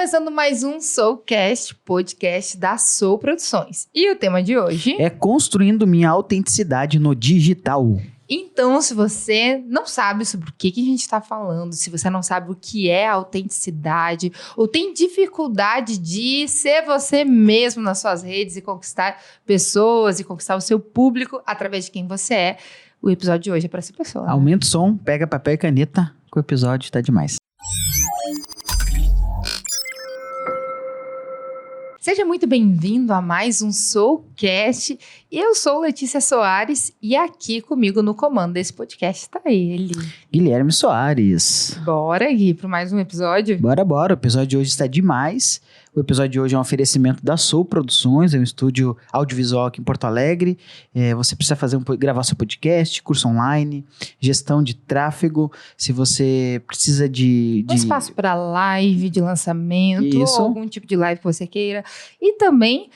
começando mais um Soulcast, podcast da Soul Produções. E o tema de hoje é construindo minha autenticidade no digital. Então, se você não sabe sobre o que a gente está falando, se você não sabe o que é autenticidade, ou tem dificuldade de ser você mesmo nas suas redes e conquistar pessoas e conquistar o seu público através de quem você é, o episódio de hoje é para essa pessoa. Aumenta o som, pega papel e caneta, que o episódio tá demais. Seja muito bem-vindo a mais um Soulcast. Eu sou Letícia Soares e aqui comigo no comando desse podcast tá ele, Guilherme Soares. Bora, Gui, para mais um episódio? Bora. O episódio de hoje está demais. O episódio de hoje é um oferecimento da Soul Produções, é um estúdio audiovisual aqui em Porto Alegre. Você precisa gravar seu podcast, curso online, gestão de tráfego. Se você precisa de... Um espaço para live de lançamento, ou algum tipo de live que você queira. E também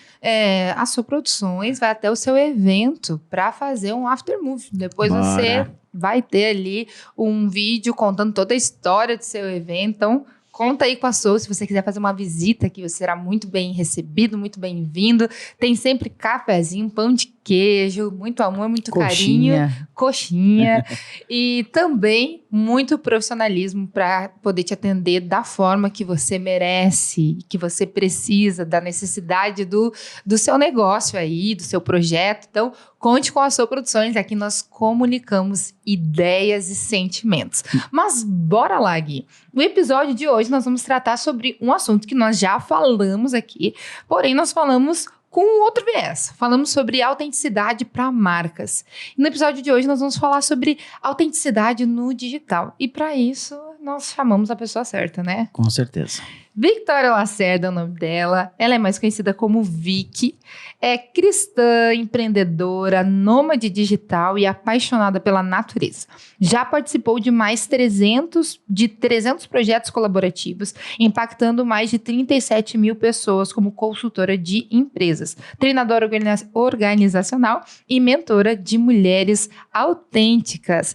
a Soul Produções vai até o seu evento para fazer um aftermovie. Depois você vai ter ali um vídeo contando toda a história do seu evento. Então, conta aí com a Soul, se você quiser fazer uma visita aqui, você será muito bem recebido, muito bem-vindo. Tem sempre cafezinho, pão de queijo, muito amor, muito carinho. Coxinha. E também muito profissionalismo para poder te atender da forma que você merece, que você precisa, da necessidade do seu negócio aí, do seu projeto. Então, conte com a Soul Produções, aqui nós comunicamos ideias e sentimentos. Mas bora lá, Gui. No episódio de hoje nós vamos tratar sobre um assunto que nós já falamos aqui, porém nós falamos com outro viés. Falamos sobre autenticidade para marcas. E no episódio de hoje nós vamos falar sobre autenticidade no digital. E para isso nós chamamos a pessoa certa, né? Com certeza. Victoria Lacerda é o nome dela, ela é mais conhecida como Vicky, é cristã, empreendedora, nômade digital e apaixonada pela natureza. Já participou de mais 300 projetos colaborativos, impactando mais de 37 mil pessoas como consultora de empresas, treinadora organizacional e mentora de mulheres autênticas.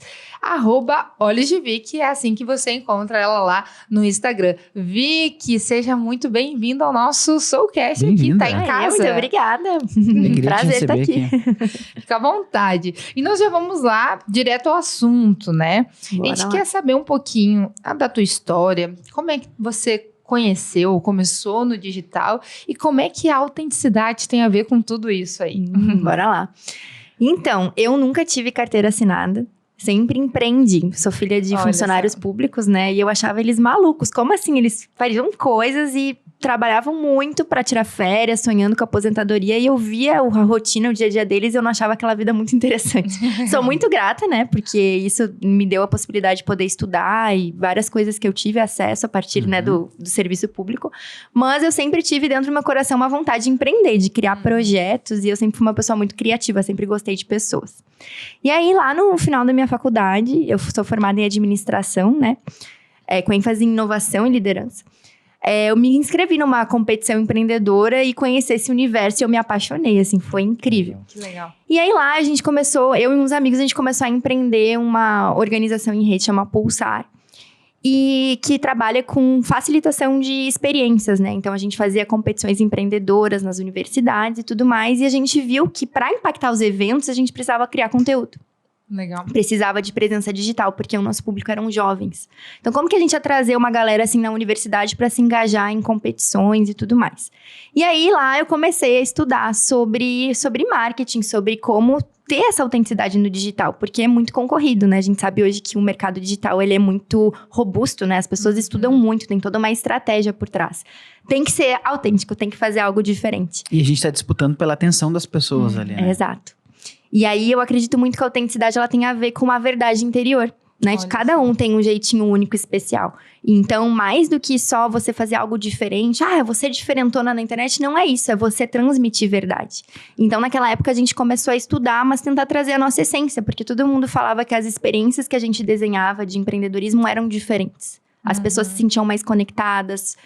@olhosdevicky, é assim que você encontra ela lá no Instagram. Vicky, seja muito bem-vindo ao nosso Soulcast aqui, tá em casa. Muito obrigada. Prazer estar aqui. Fica à vontade. E nós já vamos lá direto ao assunto, né? Bora a gente lá. quer saber um pouquinho da tua história, como é que você conheceu, começou no digital e como é que a autenticidade tem a ver com tudo isso aí. Bora lá. Então, eu nunca tive carteira assinada. Sempre empreendi. Sou filha de funcionários públicos, né? E eu achava eles malucos. Como assim? Eles faziam coisas e trabalhavam muito para tirar férias, sonhando com a aposentadoria. E eu via a rotina, o dia a dia deles e eu não achava aquela vida muito interessante. Sou muito grata, né? Porque isso me deu a possibilidade de poder estudar e várias coisas que eu tive acesso a partir, né, do serviço público. Mas eu sempre tive dentro do meu coração uma vontade de empreender, de criar projetos. E eu sempre fui uma pessoa muito criativa, sempre gostei de pessoas. E aí, lá no final da minha faculdade, eu sou formada em administração, né? Com ênfase em inovação e liderança. Eu me inscrevi numa competição empreendedora e conheci esse universo e eu me apaixonei, assim, foi incrível. Que legal. E aí lá a gente começou, eu e uns amigos, a gente começou a empreender uma organização em rede, chama Pulsar. E que trabalha com facilitação de experiências, né? Então, a gente fazia competições empreendedoras nas universidades e tudo mais. E a gente viu que para impactar os eventos, a gente precisava criar conteúdo. Legal. Precisava de presença digital, porque o nosso público eram jovens. Então, como que a gente ia trazer uma galera, assim, na universidade para se engajar em competições e tudo mais? E aí, lá, eu comecei a estudar sobre marketing, sobre como ter essa autenticidade no digital, porque é muito concorrido, né? A gente sabe hoje que o mercado digital, ele é muito robusto, né? As pessoas estudam muito, tem toda uma estratégia por trás. Tem que ser autêntico, tem que fazer algo diferente. E a gente tá disputando pela atenção das pessoas ali, né? Exato. E aí, eu acredito muito que a autenticidade, ela tem a ver com a verdade interior, né? De cada um tem um jeitinho único, especial. Então, mais do que só você fazer algo diferente, você diferentona na internet, não é isso, é você transmitir verdade. Então, naquela época, a gente começou a estudar, mas tentar trazer a nossa essência, porque todo mundo falava que as experiências que a gente desenhava de empreendedorismo eram diferentes. As pessoas se sentiam mais conectadas.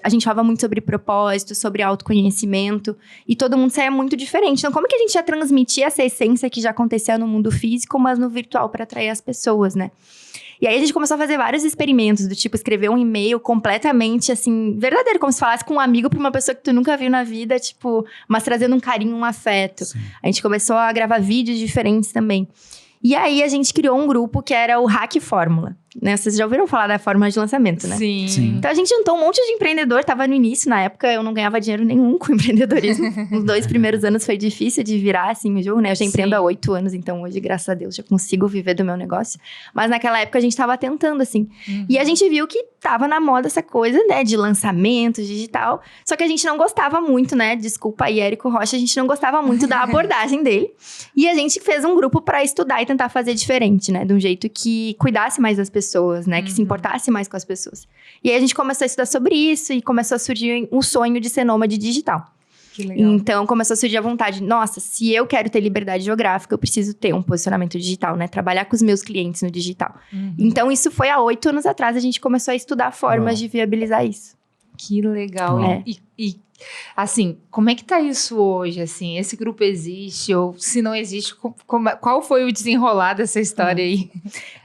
A gente falava muito sobre propósito, sobre autoconhecimento. E todo mundo saía muito diferente. Então, como que a gente ia transmitir essa essência que já acontecia no mundo físico, mas no virtual, para atrair as pessoas, né? E aí a gente começou a fazer vários experimentos, do tipo, escrever um e-mail completamente, assim, verdadeiro, como se falasse com um amigo pra uma pessoa que tu nunca viu na vida, tipo, mas trazendo um carinho, um afeto. Sim. A gente começou a gravar vídeos diferentes também. E aí, a gente criou um grupo que era o Hack Fórmula, né? Vocês já ouviram falar da fórmula de lançamento, né? Sim. Então, a gente juntou um monte de empreendedor, tava no início, na época eu não ganhava dinheiro nenhum com empreendedorismo. Os 2 primeiros anos foi difícil de virar, assim, o jogo, né? Eu já empreendo há 8 anos, então hoje, graças a Deus, já consigo viver do meu negócio. Mas naquela época, a gente tava tentando, assim. E a gente viu que tava na moda essa coisa, né? De lançamento digital. Só que a gente não gostava muito, né? Desculpa aí, Érico Rocha, a gente não gostava muito da abordagem dele. E a gente fez um grupo pra estudar e tentar fazer diferente, né? De um jeito que cuidasse mais das pessoas, né? Que se importasse mais com as pessoas. E aí a gente começou a estudar sobre isso e começou a surgir um sonho de ser nômade digital. Que legal. Então, começou a surgir a vontade. Nossa, se eu quero ter liberdade geográfica, eu preciso ter um posicionamento digital, né? Trabalhar com os meus clientes no digital. Então, isso foi há 8 anos atrás. A gente começou a estudar formas de viabilizar isso. Que legal. E, assim, como é que tá isso hoje? Assim, esse grupo existe? Ou se não existe, qual foi o desenrolar dessa história aí?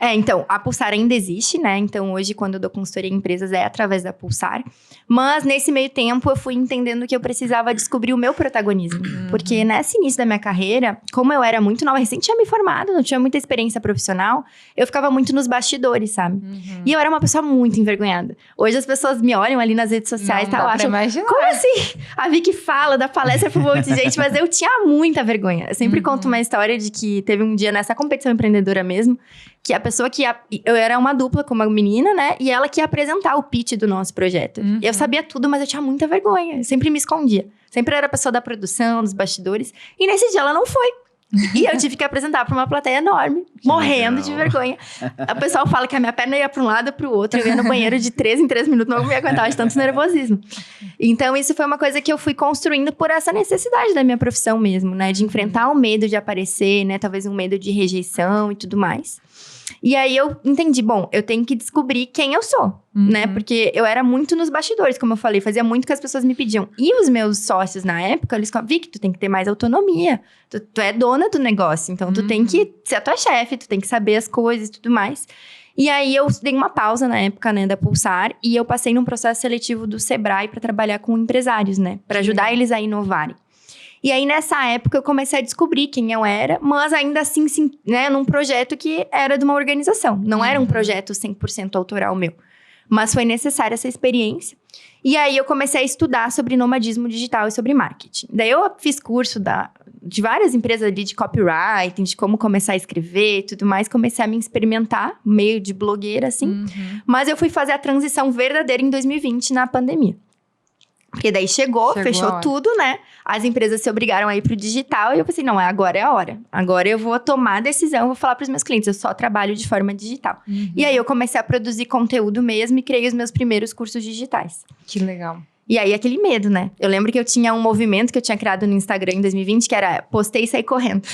Então, a Pulsar ainda existe, né? Então, hoje, quando eu dou consultoria em empresas, é através da Pulsar. Mas, nesse meio tempo, eu fui entendendo que eu precisava descobrir o meu protagonismo. Porque, nesse início da minha carreira, como eu era muito nova, recém tinha me formado, não tinha muita experiência profissional, eu ficava muito nos bastidores, sabe? E eu era uma pessoa muito envergonhada. Hoje, as pessoas me olham ali nas redes sociais e tal, acham, como assim? A Vicky fala, dá palestra pra um monte de gente, mas eu tinha muita vergonha. Eu sempre conto uma história de que teve um dia nessa competição empreendedora mesmo, que a pessoa que eu era uma dupla com uma menina, né? E ela que ia apresentar o pitch do nosso projeto. Eu sabia tudo, mas eu tinha muita vergonha. Eu sempre me escondia. Sempre era a pessoa da produção, dos bastidores. E nesse dia ela não foi. E eu tive que apresentar pra uma plateia enorme, morrendo de vergonha. O pessoal fala que a minha perna ia pra um lado e pro outro. Eu ia no banheiro de 3 em 3 minutos, não me aguentava de tanto nervosismo. Então, isso foi uma coisa que eu fui construindo por essa necessidade da minha profissão mesmo, né? De enfrentar o medo de aparecer, né? Talvez um medo de rejeição e tudo mais. E aí, eu entendi, bom, eu tenho que descobrir quem eu sou, né? Porque eu era muito nos bastidores, como eu falei. Fazia muito que as pessoas me pediam. E os meus sócios, na época, eles falavam, Vicky, tu tem que ter mais autonomia. Tu é dona do negócio, então tu tem que ser a tua chefe, tu tem que saber as coisas e tudo mais. E aí, eu dei uma pausa na época, né, da Pulsar. E eu passei num processo seletivo do Sebrae para trabalhar com empresários, né? Para ajudar eles a inovarem. E aí, nessa época, eu comecei a descobrir quem eu era, mas ainda assim, né, num projeto que era de uma organização. Não era um projeto 100% autoral meu. Mas foi necessária essa experiência. E aí, eu comecei a estudar sobre nomadismo digital e sobre marketing. Daí, eu fiz curso de várias empresas ali de copywriting, de como começar a escrever e tudo mais. Comecei a me experimentar, meio de blogueira, assim. Mas eu fui fazer a transição verdadeira em 2020, na pandemia. Porque daí chegou fechou tudo, né? As empresas se obrigaram a ir pro digital. E eu pensei, não, agora é a hora. Agora eu vou tomar a decisão, vou falar pros meus clientes. Eu só trabalho de forma digital. E aí, eu comecei a produzir conteúdo mesmo e criei os meus primeiros cursos digitais. Que legal. E aí, aquele medo, né? Eu lembro que eu tinha um movimento que eu tinha criado no Instagram em 2020, que era postei e saí correndo.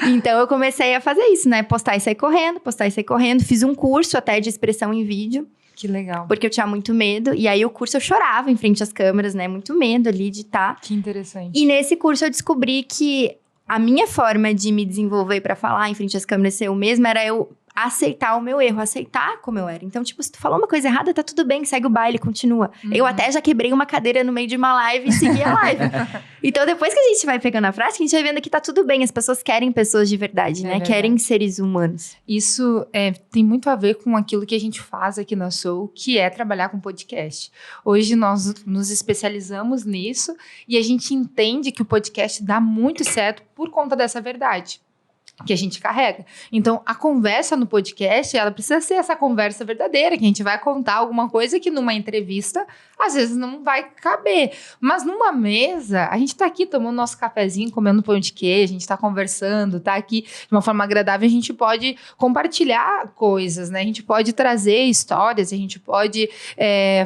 Então, eu comecei a fazer isso, né? Postar e sair correndo, postar e sair correndo. Fiz um curso até de expressão em vídeo. Que legal. Porque eu tinha muito medo. E aí, o curso eu chorava em frente às câmeras, né? Muito medo ali de estar. Que interessante. E nesse curso eu descobri que a minha forma de me desenvolver pra falar em frente às câmeras ser eu mesma era eu aceitar o meu erro, aceitar como eu era. Então, tipo, se tu falou uma coisa errada, tá tudo bem, segue o baile, continua. Eu até já quebrei uma cadeira no meio de uma live e segui a live. Então, depois que a gente vai pegando a prática, a gente vai vendo que tá tudo bem. As pessoas querem pessoas de verdade, né? Verdade. Querem seres humanos. Isso tem muito a ver com aquilo que a gente faz aqui na Soul, que é trabalhar com podcast. Hoje nós nos especializamos nisso e a gente entende que o podcast dá muito certo por conta dessa verdade que a gente carrega. Então, a conversa no podcast, ela precisa ser essa conversa verdadeira, que a gente vai contar alguma coisa que numa entrevista, às vezes não vai caber. Mas numa mesa, a gente tá aqui tomando nosso cafezinho, comendo pão de queijo, a gente tá conversando, tá aqui de uma forma agradável, a gente pode compartilhar coisas, né? A gente pode trazer histórias, a gente pode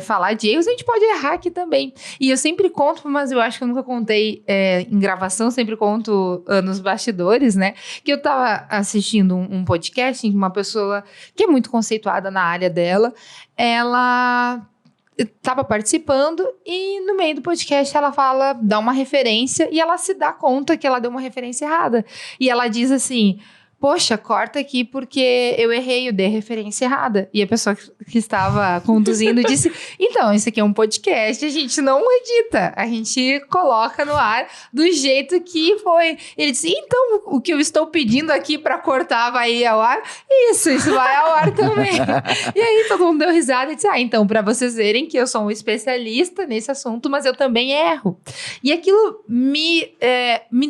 falar de erros, a gente pode errar aqui também. E eu sempre conto, mas eu acho que eu nunca contei em gravação, sempre conto nos bastidores, né? Que eu tava assistindo um podcast em que uma pessoa que é muito conceituada na área dela, ela estava participando e no meio do podcast ela dá uma referência e ela se dá conta que ela deu uma referência errada. E ela diz assim, poxa, corta aqui porque eu errei, eu dei a referência errada. E a pessoa que estava conduzindo disse, então, isso aqui é um podcast, a gente não edita, a gente coloca no ar do jeito que foi. Ele disse, então, o que eu estou pedindo aqui para cortar vai ir ao ar? Isso vai ao ar também. E aí todo mundo deu risada e disse, então, para vocês verem que eu sou um especialista nesse assunto, mas eu também erro. E aquilo me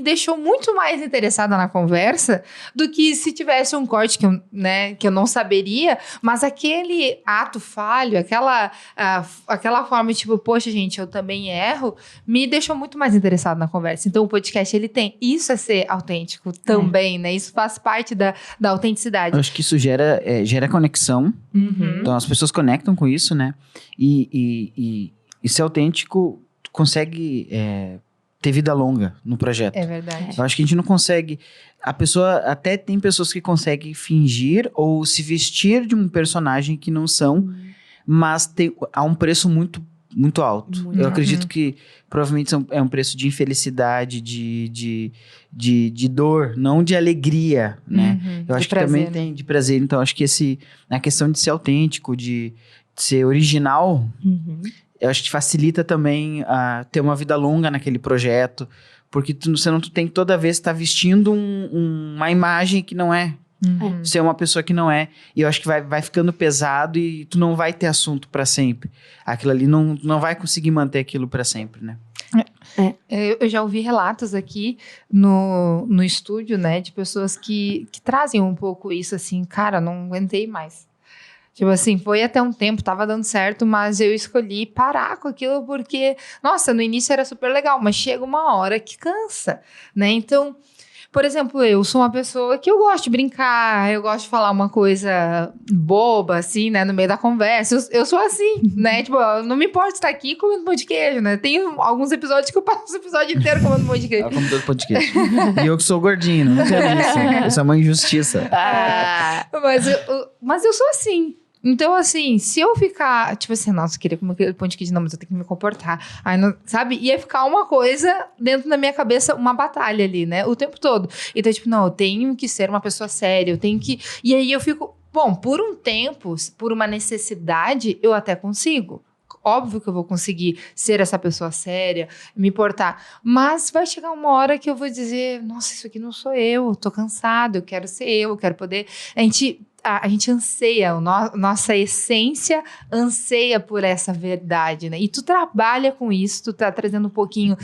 deixou muito mais interessada na conversa do que se tivesse um corte que eu não saberia, mas aquele ato falho, aquela forma tipo, poxa, gente, eu também erro, me deixou muito mais interessado na conversa. Então, o podcast, ele tem. Isso é ser autêntico também, né? Isso faz parte da autenticidade. Eu acho que isso gera conexão. Uhum. Então, as pessoas conectam com isso, né? E ser autêntico consegue ter vida longa no projeto. É verdade. Eu acho que a gente não consegue... Até tem pessoas que conseguem fingir ou se vestir de um personagem que não são, mas há um preço muito, muito alto. Muito. Eu acredito que provavelmente é um preço de infelicidade, de dor, não de alegria, né? Eu acho que prazer, também tem de prazer. Então, acho que a questão de ser autêntico, de ser original, eu acho que facilita também ter uma vida longa naquele projeto, porque tu tem que toda vez estar vestindo uma imagem que não é. Ser uma pessoa que não é. E eu acho que vai ficando pesado e tu não vai ter assunto pra sempre. Aquilo ali não vai conseguir manter aquilo pra sempre, né? Eu já ouvi relatos aqui no estúdio, né, de pessoas que trazem um pouco isso, assim, cara, não aguentei mais. Tipo assim, foi até um tempo, tava dando certo, mas eu escolhi parar com aquilo porque, nossa, no início era super legal, mas chega uma hora que cansa, né? Então, por exemplo, eu sou uma pessoa que eu gosto de brincar, eu gosto de falar uma coisa boba, assim, né, no meio da conversa. Eu sou assim, né? Tipo, eu não me importo estar aqui comendo pão de queijo, né? Tem alguns episódios que eu passo o episódio inteiro comendo pão de queijo. Eu como todo pão de queijo. E eu que sou gordinho, não quero isso. Isso é uma injustiça. Mas eu sou assim. Então, assim, se eu ficar, tipo assim, nossa, eu queria comer aquele pão de queijo, não, mas eu tenho que me comportar. Aí, não, sabe? Ia ficar uma coisa dentro da minha cabeça, uma batalha ali, né? O tempo todo. Então, tipo, não, eu tenho que ser uma pessoa séria, eu tenho que... E aí eu fico, bom, por um tempo, por uma necessidade, eu até consigo. Óbvio que eu vou conseguir ser essa pessoa séria, me portar. Mas vai chegar uma hora que eu vou dizer, nossa, isso aqui não sou eu tô cansado, eu quero ser eu quero poder... A gente anseia, nossa essência anseia por essa verdade, né? E tu trabalha com isso, tu tá trazendo um pouquinho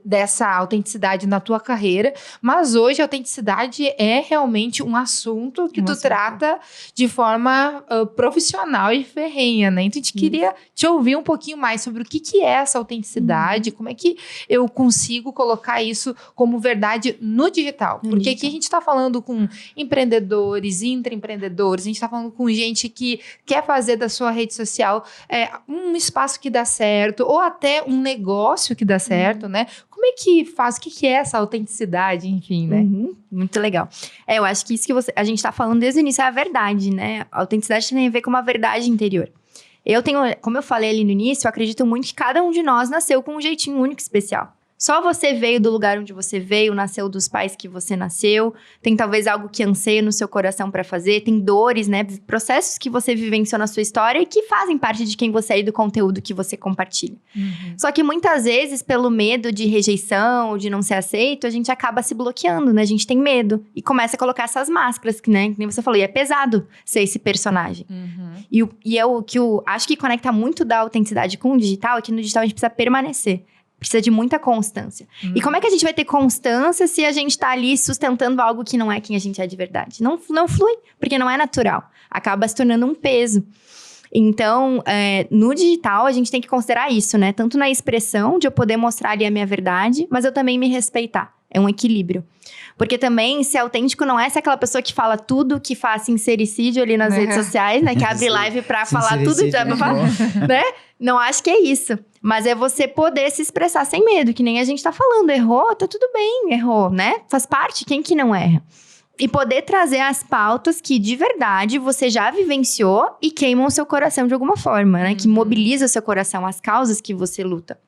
dessa autenticidade na tua carreira, mas hoje a autenticidade é realmente um assunto que tu trata de forma profissional e ferrenha, né? Então a gente queria te ouvir um pouquinho mais sobre o que é essa autenticidade, como é que eu consigo colocar isso como verdade no digital. Porque aqui a gente tá falando com empreendedores, intraempreendedores, a gente tá falando com gente que quer fazer da sua rede social um espaço que dá certo, ou até um negócio que dá certo, né? Como é que faz? O que é essa autenticidade, enfim, né? Muito legal. Eu acho que isso que a gente tá falando desde o início é a verdade, né? A autenticidade tem a ver com uma verdade interior. Como eu falei ali no início, eu acredito muito que cada um de nós nasceu com um jeitinho único e especial. Só você veio do lugar onde você veio, nasceu dos pais que você nasceu, tem talvez algo que anseia no seu coração pra fazer, tem dores, né, processos que você vivenciou na sua história e que fazem parte de quem você é e do conteúdo que você compartilha. Só que muitas vezes, pelo medo de rejeição, de não ser aceito, a gente acaba se bloqueando, né, a gente tem medo e começa a colocar essas máscaras, que, né, que nem você falou, e é pesado ser esse personagem. O que eu acho que conecta muito da autenticidade com o digital é que no digital a gente precisa permanecer. Precisa de muita constância. E como é que a gente vai ter constância se a gente tá ali sustentando algo que não é quem a gente é de verdade? Não flui, porque não é natural. Acaba se tornando um peso. Então, no digital, a gente tem que considerar isso, né? Tanto na expressão, de eu poder mostrar ali a minha verdade, mas eu também me respeitar. É um equilíbrio. Porque também, ser autêntico não é ser aquela pessoa que fala tudo, que faz sincericídio ali nas redes sociais, né? Que abre live pra falar tudo, né? Não acho que é isso. Mas é você poder se expressar sem medo, que nem a gente tá falando. Errou, tá tudo bem, errou, né? Faz parte, quem que não erra? E poder trazer as pautas que, de verdade, você já vivenciou e queimam o seu coração de alguma forma, né? Que mobiliza o seu coração, as causas que você luta.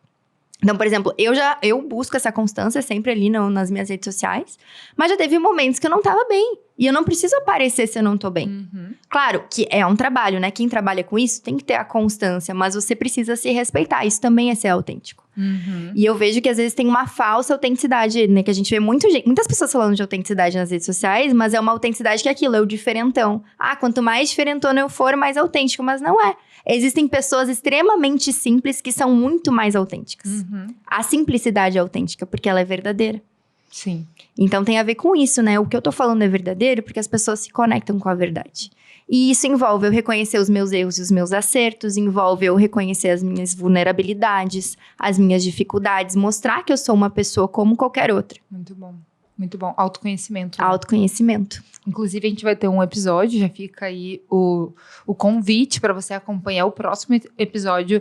Então, por exemplo, eu busco essa constância sempre ali nas minhas redes sociais, mas já teve momentos que eu não tava bem. E eu não preciso aparecer se eu não tô bem. Claro que é um trabalho, né? Quem trabalha com isso tem que ter a constância, mas você precisa se respeitar. Isso também é ser autêntico. E eu vejo que às vezes tem uma falsa autenticidade, né? Que a gente vê muitas pessoas falando de autenticidade nas redes sociais, mas é uma autenticidade que é aquilo, é o diferentão. Ah, quanto mais diferentona eu for, mais autêntico. Mas não é. Existem pessoas extremamente simples que são muito mais autênticas. A simplicidade é autêntica, porque ela é verdadeira. Sim. Então tem a ver com isso, né? O que eu tô falando é verdadeiro porque as pessoas se conectam com a verdade. E isso envolve eu reconhecer os meus erros e os meus acertos, envolve eu reconhecer as minhas vulnerabilidades, as minhas dificuldades, mostrar que eu sou uma pessoa como qualquer outra. Muito bom. Muito bom. Autoconhecimento. Né? Autoconhecimento. Inclusive, a gente vai ter um episódio, já fica aí o convite para você acompanhar o próximo episódio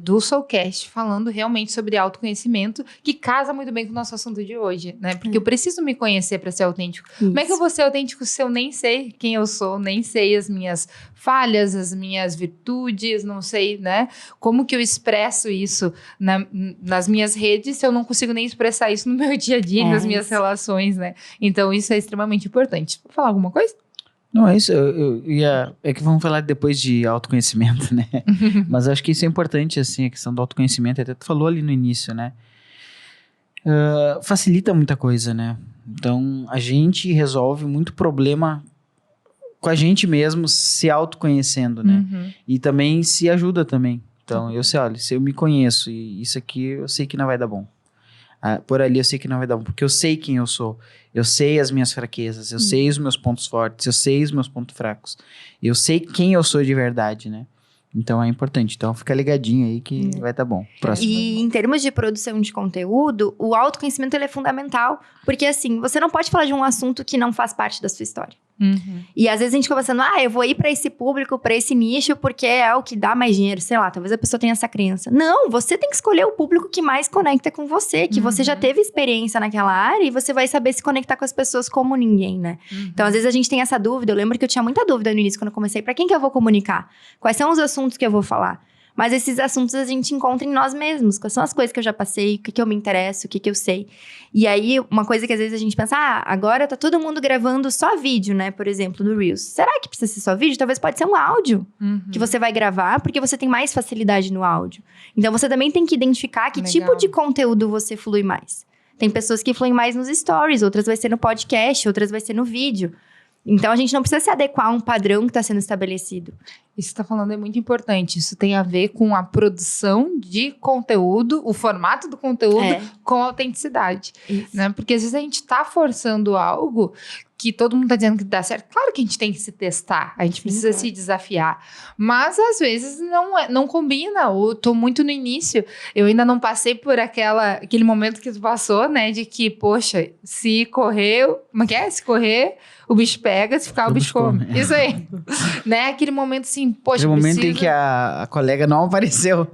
do Soulcast, falando realmente sobre autoconhecimento, que casa muito bem com o nosso assunto de hoje, né? Porque eu preciso me conhecer para ser autêntico. Isso. Como é que eu vou ser autêntico se eu nem sei quem eu sou, nem sei as minhas falhas, as minhas virtudes, não sei, né? Como que eu expresso isso nas minhas redes se eu não consigo nem expressar isso no meu dia a dia, nas minhas relações, né? Então, isso é extremamente importante. Vou falar alguma coisa? Não, é isso. É que vamos falar depois de autoconhecimento, né? Mas eu acho que isso é importante, assim, a questão do autoconhecimento. Até tu falou ali no início, né? Facilita muita coisa, né? Então, a gente resolve muito problema com a gente mesmo se autoconhecendo, né? E também se ajuda também. Então, eu sei, olha, se eu me conheço e isso aqui eu sei que não vai dar bom. Por ali eu sei que não vai dar bom, porque eu sei quem eu sou, eu sei as minhas fraquezas, eu sei os meus pontos fortes, eu sei os meus pontos fracos, eu sei quem eu sou de verdade, né? Então é importante, então fica ligadinho aí que vai estar bom. Próximo. E em termos de produção de conteúdo, o autoconhecimento ele é fundamental, porque assim, você não pode falar de um assunto que não faz parte da sua história. E às vezes a gente fica pensando, eu vou ir pra esse público, pra esse nicho, porque é o que dá mais dinheiro, sei lá, talvez a pessoa tenha essa crença. Não, você tem que escolher o público que mais conecta com você, que você já teve experiência naquela área e você vai saber se conectar com as pessoas como ninguém, né? Então, às vezes a gente tem essa dúvida, eu lembro que eu tinha muita dúvida no início, quando eu comecei, pra quem que eu vou comunicar? Quais são os assuntos que eu vou falar? Mas esses assuntos a gente encontra em nós mesmos. Quais são as coisas que eu já passei, o que eu me interesso, o que eu sei. E aí, uma coisa que às vezes a gente pensa, agora tá todo mundo gravando só vídeo, né? Por exemplo, no Reels. Será que precisa ser só vídeo? Talvez pode ser um áudio que você vai gravar, porque você tem mais facilidade no áudio. Então, você também tem que identificar que tipo de conteúdo você flui mais. Tem pessoas que fluem mais nos stories, outras vai ser no podcast, outras vai ser no vídeo. Então, a gente não precisa se adequar a um padrão que está sendo estabelecido. Isso que você está falando é muito importante. Isso tem a ver com a produção de conteúdo, o formato do conteúdo com autenticidade. Né? Porque às vezes a gente está forçando algo que todo mundo está dizendo que dá certo. Claro que a gente tem que se testar, a gente precisa se desafiar. Mas às vezes não combina. Eu tô muito no início, eu ainda não passei por aquele momento que tu passou, né? De que, poxa, se correr, como é que é? Se correr, o bicho pega, se ficar, o bicho come. Isso aí. Né? Aquele momento assim, poxa, aquele momento em que a colega não apareceu.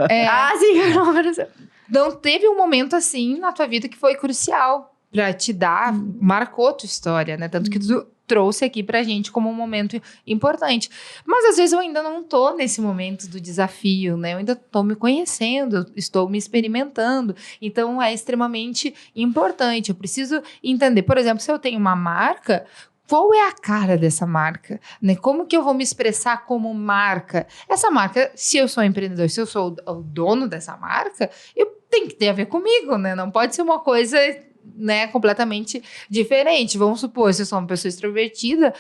Sim, não apareceu. Então, teve um momento assim na tua vida que foi crucial pra te dar, marcou tua história, né? Tanto que tu trouxe aqui pra gente como um momento importante. Mas às vezes eu ainda não tô nesse momento do desafio, né? Eu ainda tô me conhecendo, estou me experimentando. Então, é extremamente importante. Eu preciso entender, por exemplo, se eu tenho uma marca, qual é a cara dessa marca? Né? Como que eu vou me expressar como marca? Essa marca, se eu sou empreendedor, se eu sou o dono dessa marca, tem que ter a ver comigo, né? Não pode ser uma coisa, né, completamente diferente. Vamos supor, se eu sou uma pessoa extrovertida,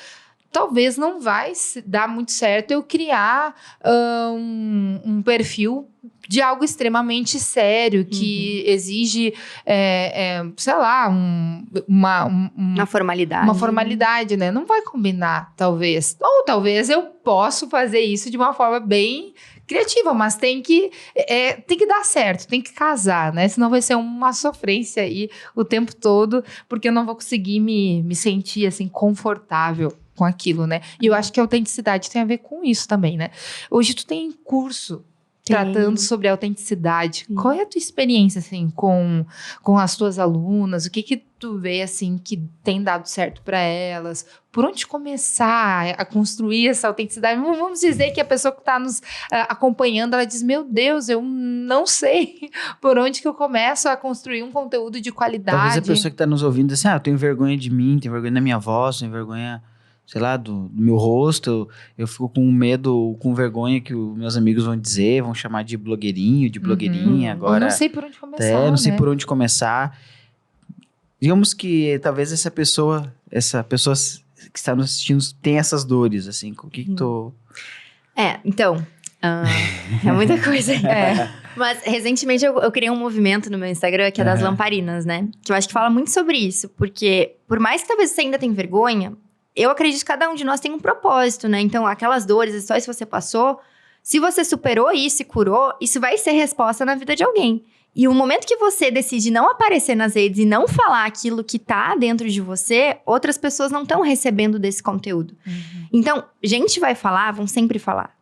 talvez não vai dar muito certo eu criar um perfil de algo extremamente sério, que exige, sei lá, uma formalidade. Uma formalidade, né? Não vai combinar, talvez. Ou talvez eu possa fazer isso de uma forma bem criativa, mas tem que dar certo, tem que casar, né? Senão vai ser uma sofrência aí o tempo todo, porque eu não vou conseguir me sentir, assim, confortável com aquilo, né? E eu acho que a autenticidade tem a ver com isso também, né? Hoje tu tem curso tratando sobre autenticidade. Qual é a tua experiência, assim, com as tuas alunas? O que tu vê, assim, que tem dado certo para elas? Por onde começar a construir essa autenticidade? Vamos dizer que a pessoa que está nos acompanhando, ela diz, meu Deus, eu não sei por onde que eu começo a construir um conteúdo de qualidade. Talvez a pessoa que tá nos ouvindo assim, eu tenho vergonha de mim, tenho vergonha da minha voz, tenho vergonha, sei lá, do meu rosto, eu fico com medo, com vergonha que os meus amigos vão dizer, vão chamar de blogueirinho, de blogueirinha, agora... Eu não sei por onde começar, não sei por onde começar. Digamos que talvez essa pessoa que está nos assistindo tem essas dores, assim, o que tu... Então... é muita coisa. Mas, recentemente, eu criei um movimento no meu Instagram, que é das lamparinas, né? Que eu acho que fala muito sobre isso. Porque, por mais que talvez você ainda tenha vergonha, eu acredito que cada um de nós tem um propósito, né? Então, aquelas dores, as histórias que você passou, se você superou isso e curou, isso vai ser resposta na vida de alguém. E o momento que você decide não aparecer nas redes e não falar aquilo que tá dentro de você, outras pessoas não estão recebendo desse conteúdo. Então, gente vai falar, vão sempre falar.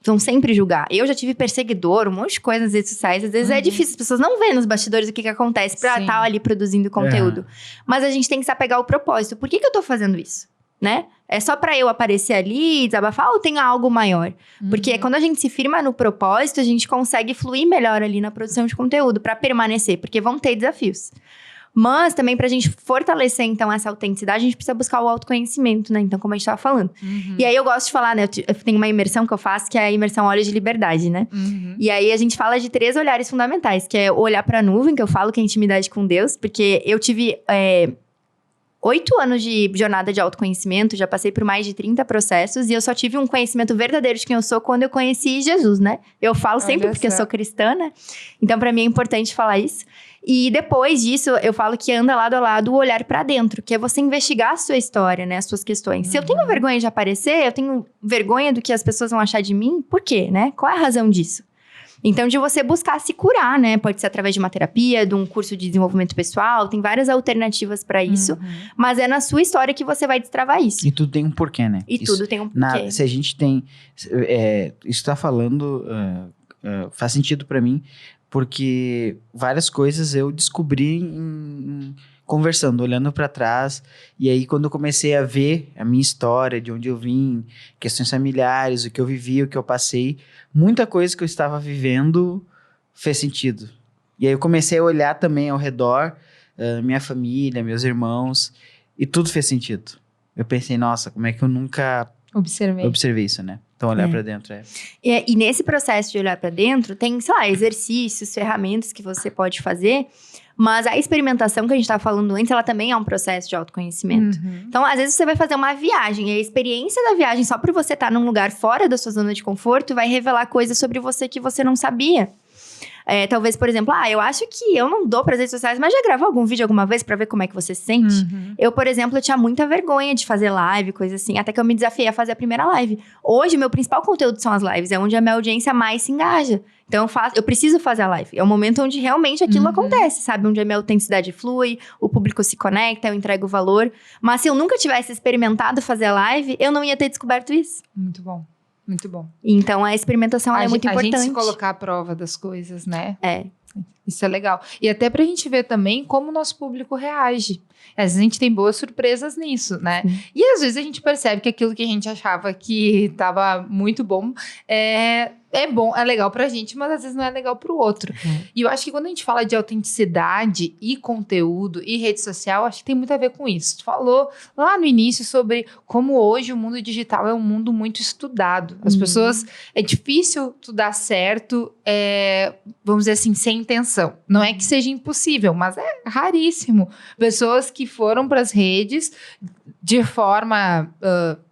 Vão sempre julgar. Eu já tive perseguidor, um monte de coisa nas redes sociais. Às vezes é difícil, as pessoas não veem nos bastidores o que acontece pra estar ali produzindo conteúdo. Mas a gente tem que se apegar ao propósito. Por que eu tô fazendo isso? Né? É só pra eu aparecer ali e desabafar ou tem algo maior? Porque quando a gente se firma no propósito, a gente consegue fluir melhor ali na produção de conteúdo pra permanecer. Porque vão ter desafios. Mas também pra gente fortalecer, então, essa autenticidade, a gente precisa buscar o autoconhecimento, né? Então, como a gente tava falando. E aí, eu gosto de falar, né? Eu tenho uma imersão que eu faço, que é a imersão Olhos de Liberdade, né? E aí, a gente fala de 3 olhares fundamentais. Que é olhar pra nuvem, que eu falo que é intimidade com Deus. Porque eu tive 8 anos de jornada de autoconhecimento. Já passei por mais de 30 processos. E eu só tive um conhecimento verdadeiro de quem eu sou quando eu conheci Jesus, né? Eu falo sempre porque eu sou cristã, né? Então, pra mim, é importante falar isso. E depois disso, eu falo que anda lado a lado o olhar pra dentro, que é você investigar a sua história, né? As suas questões. Se eu tenho vergonha de aparecer, eu tenho vergonha do que as pessoas vão achar de mim, por quê, né? Qual é a razão disso? Então, de você buscar se curar, né? Pode ser através de uma terapia, de um curso de desenvolvimento pessoal, tem várias alternativas pra isso. Mas é na sua história que você vai destravar isso. E tudo tem um porquê, né? Tudo tem um porquê. Se a gente tem... isso tá falando... faz sentido pra mim, porque várias coisas eu descobri conversando, olhando pra trás. E aí, quando eu comecei a ver a minha história, de onde eu vim, questões familiares, o que eu vivi, o que eu passei, muita coisa que eu estava vivendo fez sentido. E aí, eu comecei a olhar também ao redor, minha família, meus irmãos, e tudo fez sentido. Eu pensei, nossa, como é que eu nunca observei isso, né? Então, olhar pra dentro E nesse processo de olhar pra dentro, tem, sei lá, exercícios, ferramentas que você pode fazer. Mas a experimentação que a gente estava falando antes, ela também é um processo de autoconhecimento. Então, às vezes, você vai fazer uma viagem. E a experiência da viagem, só por você estar num lugar fora da sua zona de conforto, vai revelar coisas sobre você que você não sabia. Talvez, por exemplo, eu acho que eu não dou para as redes sociais, mas já gravou algum vídeo alguma vez para ver como é que você se sente? Eu, por exemplo, eu tinha muita vergonha de fazer live, coisa assim, até que eu me desafiei a fazer a primeira live. Hoje, o meu principal conteúdo são as lives, é onde a minha audiência mais se engaja. Então, eu preciso fazer a live. É o momento onde realmente aquilo acontece, sabe? Onde a minha autenticidade flui, o público se conecta, eu entrego valor. Mas se eu nunca tivesse experimentado fazer a live, eu não ia ter descoberto isso. Muito bom. Muito bom. Então, a experimentação é muito importante. A gente se colocar à prova das coisas, né? Isso é legal. E até pra gente ver também como o nosso público reage. Às vezes a gente tem boas surpresas nisso, né? E às vezes a gente percebe que aquilo que a gente achava que tava muito bom é bom, é legal pra gente, mas às vezes não é legal pro outro. E eu acho que quando a gente fala de autenticidade e conteúdo e rede social, acho que tem muito a ver com isso. Tu falou lá no início sobre como hoje o mundo digital é um mundo muito estudado. As pessoas... É difícil tu dar certo, vamos dizer assim, sem intenção. Não é que seja impossível, mas é raríssimo. Pessoas que foram pras redes de forma...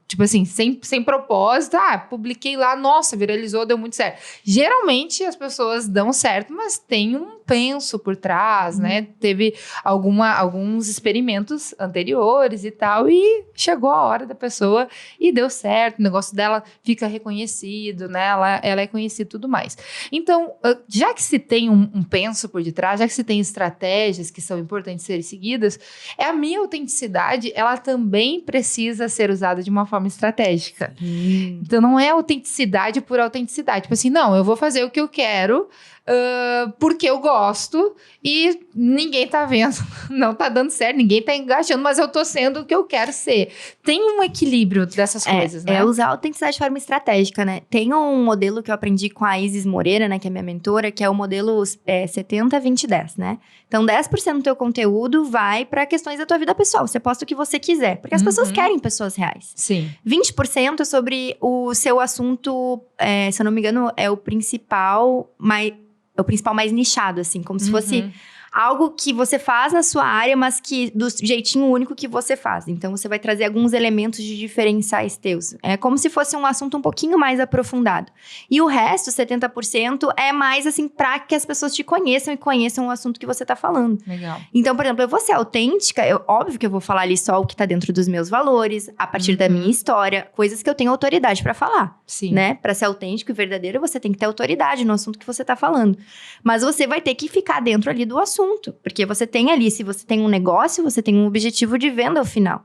tipo assim, sem propósito. Publiquei lá, nossa, viralizou, deu muito certo. Geralmente, as pessoas dão certo, mas tem um penso por trás, né? Teve alguns experimentos anteriores e tal, e chegou a hora da pessoa e deu certo. O negócio dela fica reconhecido, né? Ela é conhecida e tudo mais. Então, já que se tem um penso por detrás, já que se tem estratégias que são importantes serem seguidas, a minha autenticidade, ela também precisa ser usada de uma forma estratégica. Então, não é autenticidade por autenticidade. Tipo assim, não, eu vou fazer o que eu quero porque eu gosto. posto e ninguém tá vendo, não tá dando certo, ninguém tá engajando, mas eu tô sendo o que eu quero ser. Tem um equilíbrio dessas coisas, né? É usar a autenticidade de forma estratégica, né? Tem um modelo que eu aprendi com a Isis Moreira, né, que é minha mentora, que é o modelo 70-20-10, né? Então, 10% do teu conteúdo vai para questões da tua vida pessoal. Você posta o que você quiser, porque as pessoas querem pessoas reais. Sim. 20% é sobre o seu assunto, se eu não me engano, é o principal mais nichado, assim. Como se fosse algo que você faz na sua área, mas que do jeitinho único que você faz. Então, você vai trazer alguns elementos de diferenciais teus. É como se fosse um assunto um pouquinho mais aprofundado. E o resto, 70%, é mais, assim, pra que as pessoas te conheçam e conheçam o assunto que você tá falando. Legal. Então, por exemplo, eu vou ser autêntica, óbvio que eu vou falar ali só o que tá dentro dos meus valores, a partir da minha história, coisas que eu tenho autoridade pra falar. Sim. Né? Pra ser autêntico e verdadeiro, você tem que ter autoridade no assunto que você tá falando. Mas você vai ter que ficar dentro ali do assunto. Porque você tem ali, se você tem um negócio, você tem um objetivo de venda ao final.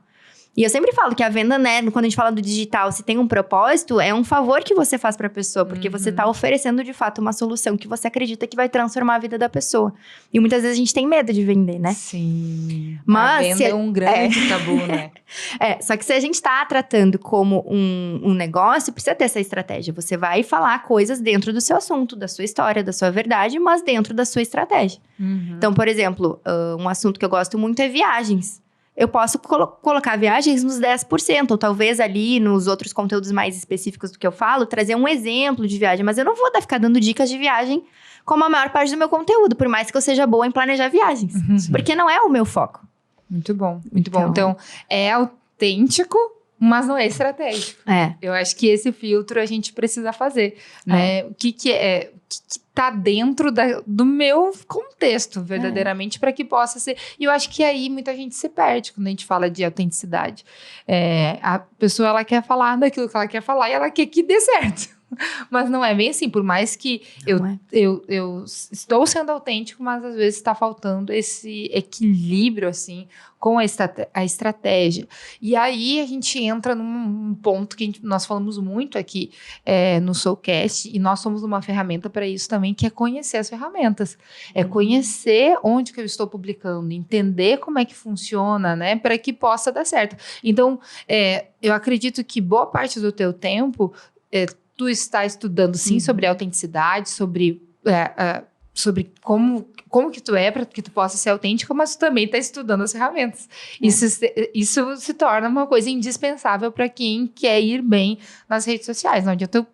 E eu sempre falo que a venda, né, quando a gente fala do digital, se tem um propósito, é um favor que você faz pra pessoa. Porque você tá oferecendo, de fato, uma solução que você acredita que vai transformar a vida da pessoa. E muitas vezes a gente tem medo de vender, né? Sim. Mas a venda é um grande tabu, né? Só que se a gente tá tratando como um negócio, precisa ter essa estratégia. Você vai falar coisas dentro do seu assunto, da sua história, da sua verdade, mas dentro da sua estratégia. Então, por exemplo, um assunto que eu gosto muito é viagens. Eu posso colocar viagens nos 10%, ou talvez ali nos outros conteúdos mais específicos do que eu falo, trazer um exemplo de viagem. Mas eu não vou ficar dando dicas de viagem como a maior parte do meu conteúdo, por mais que eu seja boa em planejar viagens. Porque não é o meu foco. Muito bom, muito bom. Então, é autêntico, mas não é estratégico. Eu acho que esse filtro a gente precisa fazer, né? O que tá dentro do meu contexto, verdadeiramente, para que possa ser... E eu acho que aí muita gente se perde quando a gente fala de autenticidade. A pessoa, ela quer falar daquilo que ela quer falar e ela quer que dê certo. Mas não é bem assim, por mais que eu estou sendo autêntico, mas às vezes está faltando esse equilíbrio, assim, com a estratégia. E aí a gente entra num ponto que nós falamos muito aqui no Soulcast, e nós somos uma ferramenta para isso também, que é conhecer as ferramentas. É conhecer onde que eu estou publicando, entender como é que funciona, né, para que possa dar certo. Então, eu acredito que boa parte do teu tempo... tu está estudando, sim, sobre autenticidade, sobre como que tu é, para que tu possa ser autêntico, mas tu também está estudando as ferramentas. Isso se torna uma coisa indispensável para quem quer ir bem nas redes sociais. Não adianta eu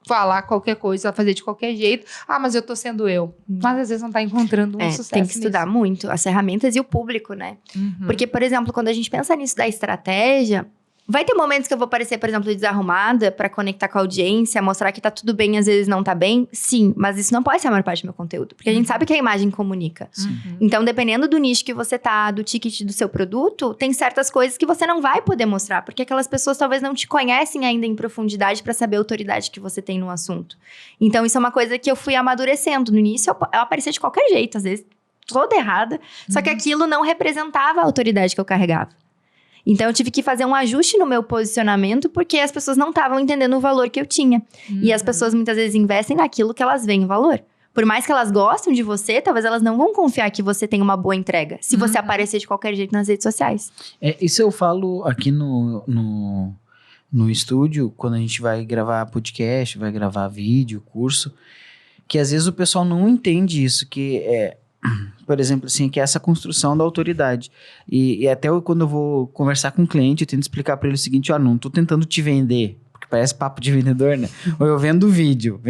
falar qualquer coisa, fazer de qualquer jeito. Mas eu tô sendo eu. Mas às vezes não tá encontrando um sucesso tem que estudar muito as ferramentas e o público, né? Porque, por exemplo, quando a gente pensa nisso da estratégia... Vai ter momentos que eu vou parecer, por exemplo, desarrumada pra conectar com a audiência, mostrar que tá tudo bem, às vezes não tá bem. Sim, mas isso não pode ser a maior parte do meu conteúdo. Porque a gente sabe que a imagem comunica. Então, dependendo do nicho que você tá, do ticket do seu produto, tem certas coisas que você não vai poder mostrar. Porque aquelas pessoas talvez não te conhecem ainda em profundidade pra saber a autoridade que você tem no assunto. Então, isso é uma coisa que eu fui amadurecendo. No início, eu aparecia de qualquer jeito, às vezes toda errada. Só que aquilo não representava a autoridade que eu carregava. Então, eu tive que fazer um ajuste no meu posicionamento, porque as pessoas não estavam entendendo o valor que eu tinha. E as pessoas, muitas vezes, investem naquilo que elas veem valor. Por mais que elas gostem de você, talvez elas não vão confiar que você tem uma boa entrega, se você aparecer de qualquer jeito nas redes sociais. Isso eu falo aqui no estúdio, quando a gente vai gravar podcast, vai gravar vídeo, curso, que às vezes o pessoal não entende isso, que por exemplo, assim, que é essa construção da autoridade. E até quando eu vou conversar com o cliente, eu tento explicar para ele o seguinte: não tô tentando te vender, porque parece papo de vendedor, né? Ou eu vendo vídeo,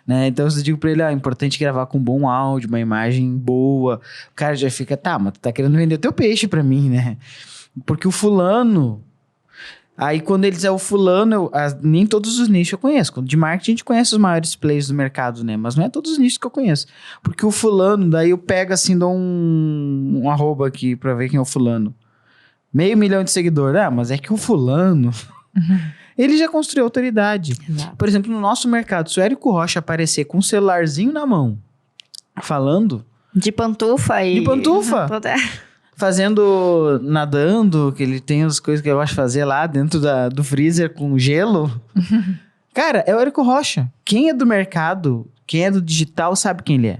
né? Então eu digo para ele: é importante gravar com bom áudio, uma imagem boa. O cara já fica: mas tu tá querendo vender o teu peixe para mim, né? Porque o fulano... Aí, quando ele diz o fulano, nem todos os nichos eu conheço. De marketing, a gente conhece os maiores players do mercado, né? Mas não é todos os nichos que eu conheço. Porque o fulano, daí eu pego assim, dou um arroba aqui pra ver quem é o fulano. 500 mil de seguidores. Mas é que o fulano... Ele já construiu autoridade. Exato. Por exemplo, no nosso mercado, se o Érico Rocha aparecer com um celularzinho na mão, falando... De pantufa. Nadando, que ele tem as coisas que eu gosto de fazer lá dentro do freezer com gelo. Cara, é o Érico Rocha. Quem é do mercado, quem é do digital, sabe quem ele é.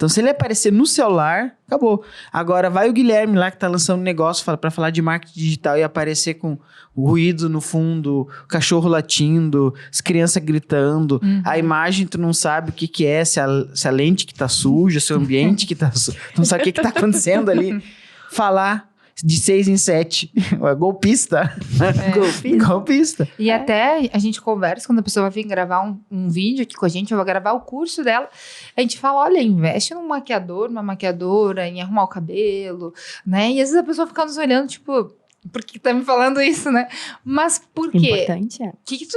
Então, se ele aparecer no celular, acabou. Agora, vai o Guilherme lá que tá lançando um negócio para falar de marketing digital e aparecer com o ruído no fundo, o cachorro latindo, as crianças gritando, a imagem tu não sabe o que é, se a lente que tá suja, se o ambiente que tá sujo, tu não sabe o que tá acontecendo ali. Falar de 6 em 7. Golpista. Golpista. E até a gente conversa quando a pessoa vai vir gravar um vídeo aqui com a gente, vai gravar o curso dela. A gente fala, olha, investe num maquiador, numa maquiadora, em arrumar o cabelo, né? E às vezes a pessoa fica nos olhando, tipo, por que tá me falando isso, né? Mas por quê? Importante, que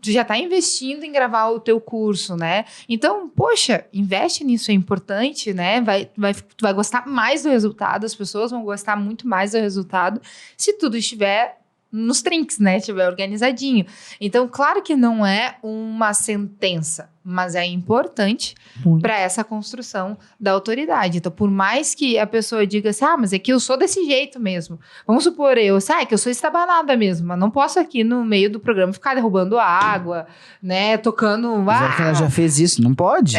tu já tá investindo em gravar o teu curso, né? Então, poxa, investe nisso, é importante, né? Tu vai gostar mais do resultado, as pessoas vão gostar muito mais do resultado se tudo estiver nos trinks, né? Estiver organizadinho. Então, claro que não é uma sentença, mas é importante para essa construção da autoridade. Então, por mais que a pessoa diga assim, mas é que eu sou desse jeito mesmo. Vamos supor é que eu sou estabanada mesmo, mas não posso aqui no meio do programa ficar derrubando água, né, tocando... Mas que ela já fez isso, não pode?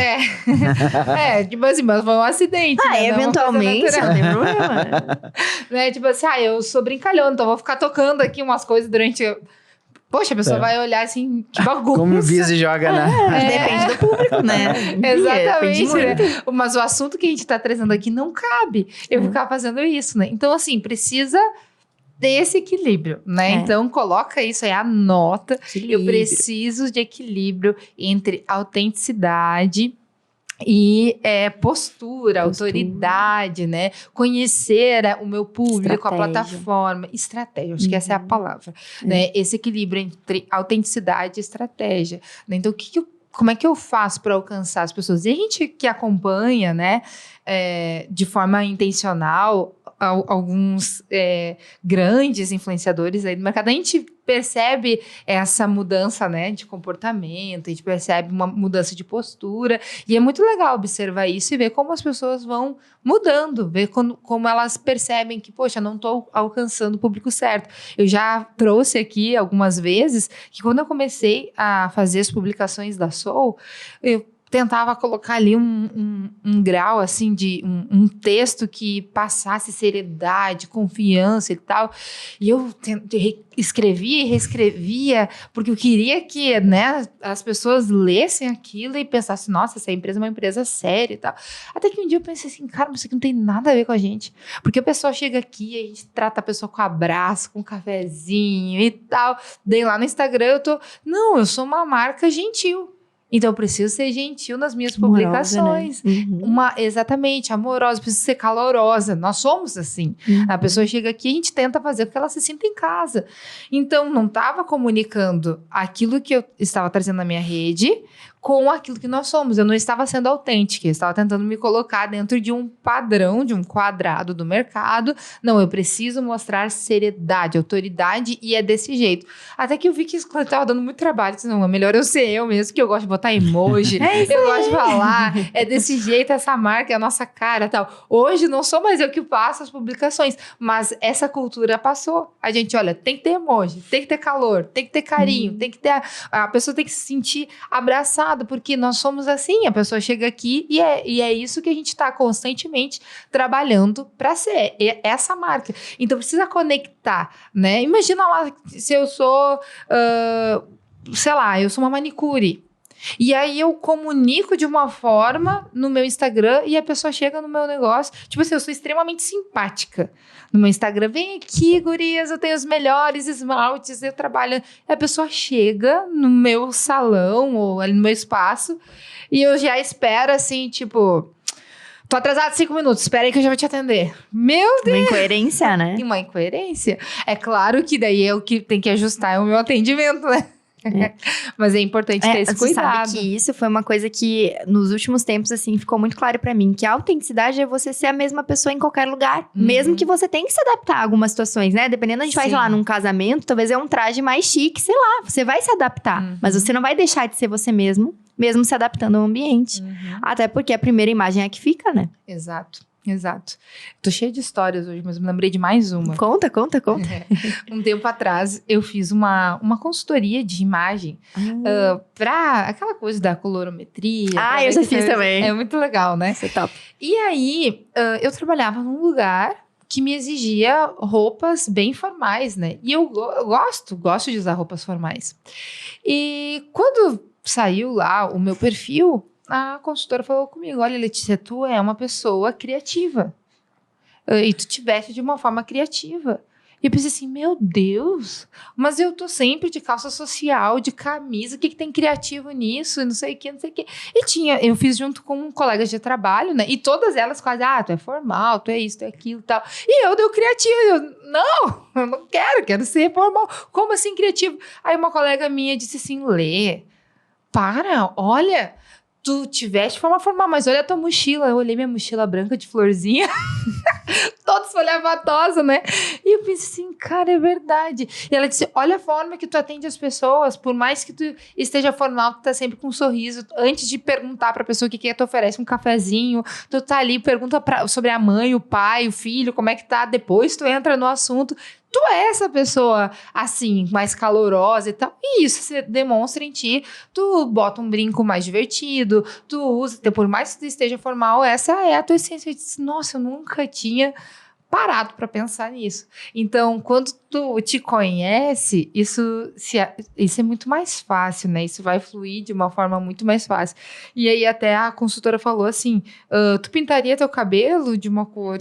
Tipo assim, mas foi um acidente. Né? Eventualmente, não tem problema. Né, tipo assim, eu sou brincalhona, então vou ficar tocando aqui umas coisas durante... Poxa, a pessoa vai olhar assim, que bagunça. Como o Visa joga, né? Depende do público, né? Exatamente, né? Mas o assunto que a gente tá trazendo aqui não cabe eu ficar fazendo isso, né? Então, assim, precisa ter esse equilíbrio, né? Então, coloca isso aí, anota. Eu preciso de equilíbrio entre autenticidade e postura, autoridade, né? Conhecer o meu público, a plataforma. Estratégia, acho que essa é a palavra. Né? Esse equilíbrio entre autenticidade e estratégia. Né? Então, como é que eu faço para alcançar as pessoas? E a gente que acompanha, né, de forma intencional, alguns grandes influenciadores aí do mercado, a gente percebe essa mudança, né, de comportamento, a gente percebe uma mudança de postura, e é muito legal observar isso e ver como as pessoas vão mudando, ver como elas percebem que, poxa, não estou alcançando o público certo. Eu já trouxe aqui algumas vezes que quando eu comecei a fazer as publicações da Soul, eu tentava colocar ali um grau, assim, de um texto que passasse seriedade, confiança e tal. E eu escrevia e reescrevia, porque eu queria que, né, as pessoas lessem aquilo e pensassem, nossa, essa empresa é uma empresa séria e tal. Até que um dia eu pensei assim, cara, isso aqui não tem nada a ver com a gente. Porque a pessoa chega aqui, a gente trata a pessoa com abraço, com um cafezinho e tal. Daí lá no Instagram eu sou uma marca gentil. Então, eu preciso ser gentil nas minhas publicações. Né? Exatamente, amorosa, preciso ser calorosa. Nós somos assim. A pessoa chega aqui e a gente tenta fazer com que ela se sinta em casa. Então, não estava comunicando aquilo que eu estava trazendo na minha rede com aquilo que nós somos. Eu não estava sendo autêntica, eu estava tentando me colocar dentro de um padrão, de um quadrado do mercado. Não, eu preciso mostrar seriedade, autoridade, e é desse jeito. Até que eu vi que isso estava dando muito trabalho. Disse, não, é melhor eu ser eu mesmo, que eu gosto de botar emoji, eu gosto de falar, é desse jeito, essa marca é a nossa cara e tal. Hoje não sou mais eu que faço as publicações, mas essa cultura passou. A gente, olha, tem que ter emoji, tem que ter calor, tem que ter carinho, tem que ter... A pessoa tem que se sentir abraçada, porque nós somos assim, a pessoa chega aqui e é isso que a gente está constantemente trabalhando para ser essa marca. Então precisa conectar, né? Imagina lá se eu sou, sei lá, eu sou uma manicure. E aí eu comunico de uma forma no meu Instagram e a pessoa chega no meu negócio. Tipo assim, eu sou extremamente simpática. No meu Instagram, vem aqui, gurias, eu tenho os melhores esmaltes, eu trabalho. E a pessoa chega no meu salão ou ali no meu espaço e eu já espero assim, tipo... Tô atrasada 5 minutos, espera aí que eu já vou te atender. Meu Deus! Uma incoerência, né? Uma incoerência. É claro que daí eu que tenho que ajustar o meu atendimento, né? Mas é importante ter esse cuidado. Sabe que isso foi uma coisa que nos últimos tempos assim ficou muito claro pra mim, que a autenticidade é você ser a mesma pessoa em qualquer lugar, mesmo que você tenha que se adaptar a algumas situações, né? Dependendo, a gente vai, sei lá, num casamento, talvez é um traje mais chique, sei lá, você vai se adaptar, mas você não vai deixar de ser você mesmo se adaptando ao ambiente. Até porque a primeira imagem é a que fica, né? Exato. Exato. Tô cheia de histórias hoje, mas me lembrei de mais uma. Conta. Um tempo atrás, eu fiz uma consultoria de imagem pra aquela coisa da colorimetria. Eu já fiz também. É muito legal, né? Isso é top. E aí, eu trabalhava num lugar que me exigia roupas bem formais, né? E eu gosto de usar roupas formais. E quando saiu lá o meu perfil, a consultora falou comigo, olha, Letícia, tu é uma pessoa criativa. E tu te veste de uma forma criativa. E eu pensei assim, meu Deus, mas eu tô sempre de calça social, de camisa, o que tem criativo nisso? Não sei o que. E eu fiz junto com colegas de trabalho, né? E todas elas quase, tu é formal, tu é isso, tu é aquilo e tal. E eu dei o criativo. Eu não quero ser formal. Como assim criativo? Aí uma colega minha disse assim, Lê, olha... Tu te veste de forma formal, mas olha a tua mochila. Eu olhei minha mochila branca de florzinha, toda esfolhavatosa, né? E eu pensei assim, cara, é verdade. E ela disse, olha a forma que tu atende as pessoas, por mais que tu esteja formal, tu tá sempre com um sorriso. Antes de perguntar pra pessoa o que tu oferece, um cafezinho, tu tá ali, pergunta sobre a mãe, o pai, o filho, como é que tá. Depois tu entra no assunto. Tu é essa pessoa, assim, mais calorosa e tal. E isso você demonstra em ti. Tu bota um brinco mais divertido, tu usa, por mais que tu esteja formal, essa é a tua essência. Eu disse, nossa, eu nunca tinha parado para pensar nisso. Então, quando tu te conhece, isso é muito mais fácil, né? Isso vai fluir de uma forma muito mais fácil. E aí até a consultora falou assim, tu pintaria teu cabelo de uma cor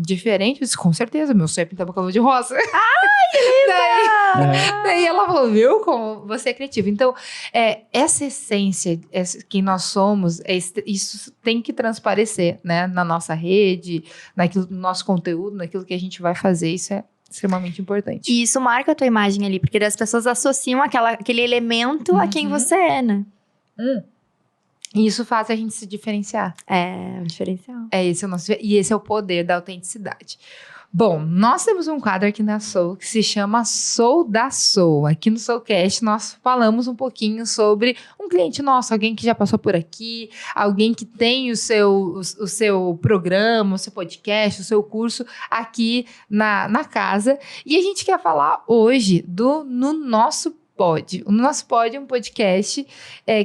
diferente? Eu disse, com certeza, meu sonho é pintar meu cabelo de rosa. Que lindo! Daí ela falou, viu como você é criativa. Então, essa essência, quem nós somos, isso tem que transparecer, né? Na nossa rede, no nosso conteúdo, naquilo que a gente vai fazer, isso é extremamente importante. E isso marca a tua imagem ali, porque as pessoas associam aquele elemento a quem você é, né? E isso faz a gente se diferenciar. É um diferencial. E esse é o poder da autenticidade. Bom, nós temos um quadro aqui na Soul que se chama Soul da Soul. Aqui no Soulcast nós falamos um pouquinho sobre um cliente nosso, alguém que já passou por aqui, alguém que tem o seu programa, o seu podcast, o seu curso aqui na casa. E a gente quer falar hoje No Nosso Pod. O Nosso Pod é um podcast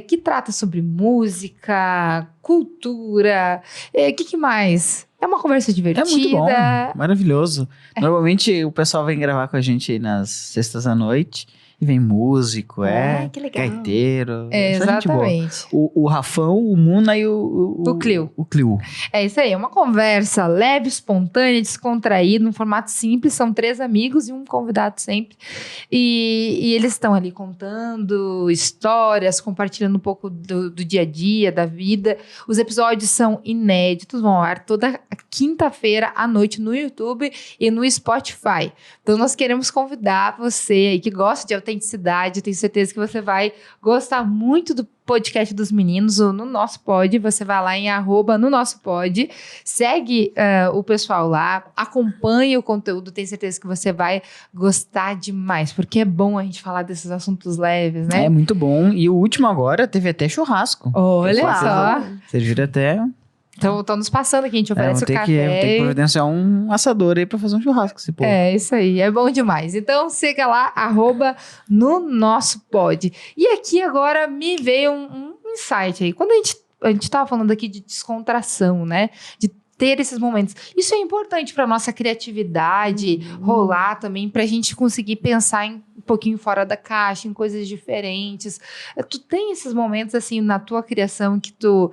que trata sobre música, cultura, o que mais? É uma conversa divertida. É muito bom, maravilhoso. Normalmente o pessoal vem gravar com a gente aí nas sextas à noite. E vem músico, que legal. gaiteiro. Exatamente. O Rafão, o Muna e o Clio. O Clio. É isso aí, é uma conversa leve, espontânea, descontraída, num formato simples. São 3 amigos e um convidado sempre. E eles estão ali contando histórias, compartilhando um pouco do dia a dia, da vida. Os episódios são inéditos, vão ao ar toda quinta-feira à noite no YouTube e no Spotify. Então nós queremos convidar você aí que gosta de autenticidade, tenho certeza que você vai gostar muito do podcast dos meninos, o No Nosso Pod. Você vai lá em @NoNossoPod, segue o pessoal lá, acompanha o conteúdo, tenho certeza que você vai gostar demais, porque é bom a gente falar desses assuntos leves, né? É muito bom. E o último agora teve até churrasco. Olha só. Vocês viram até... Então, estão nos passando aqui, a gente oferece o café. Vou ter que providenciar um assador aí pra fazer um churrasco, se pô. É, isso aí, é bom demais. Então, siga lá, @NoNossoPod. E aqui agora me veio um insight aí. Quando a gente tava falando aqui de descontração, né? De ter esses momentos. Isso é importante para nossa criatividade rolar também, para a gente conseguir pensar um pouquinho fora da caixa, em coisas diferentes. Tu tem esses momentos, assim, na tua criação que tu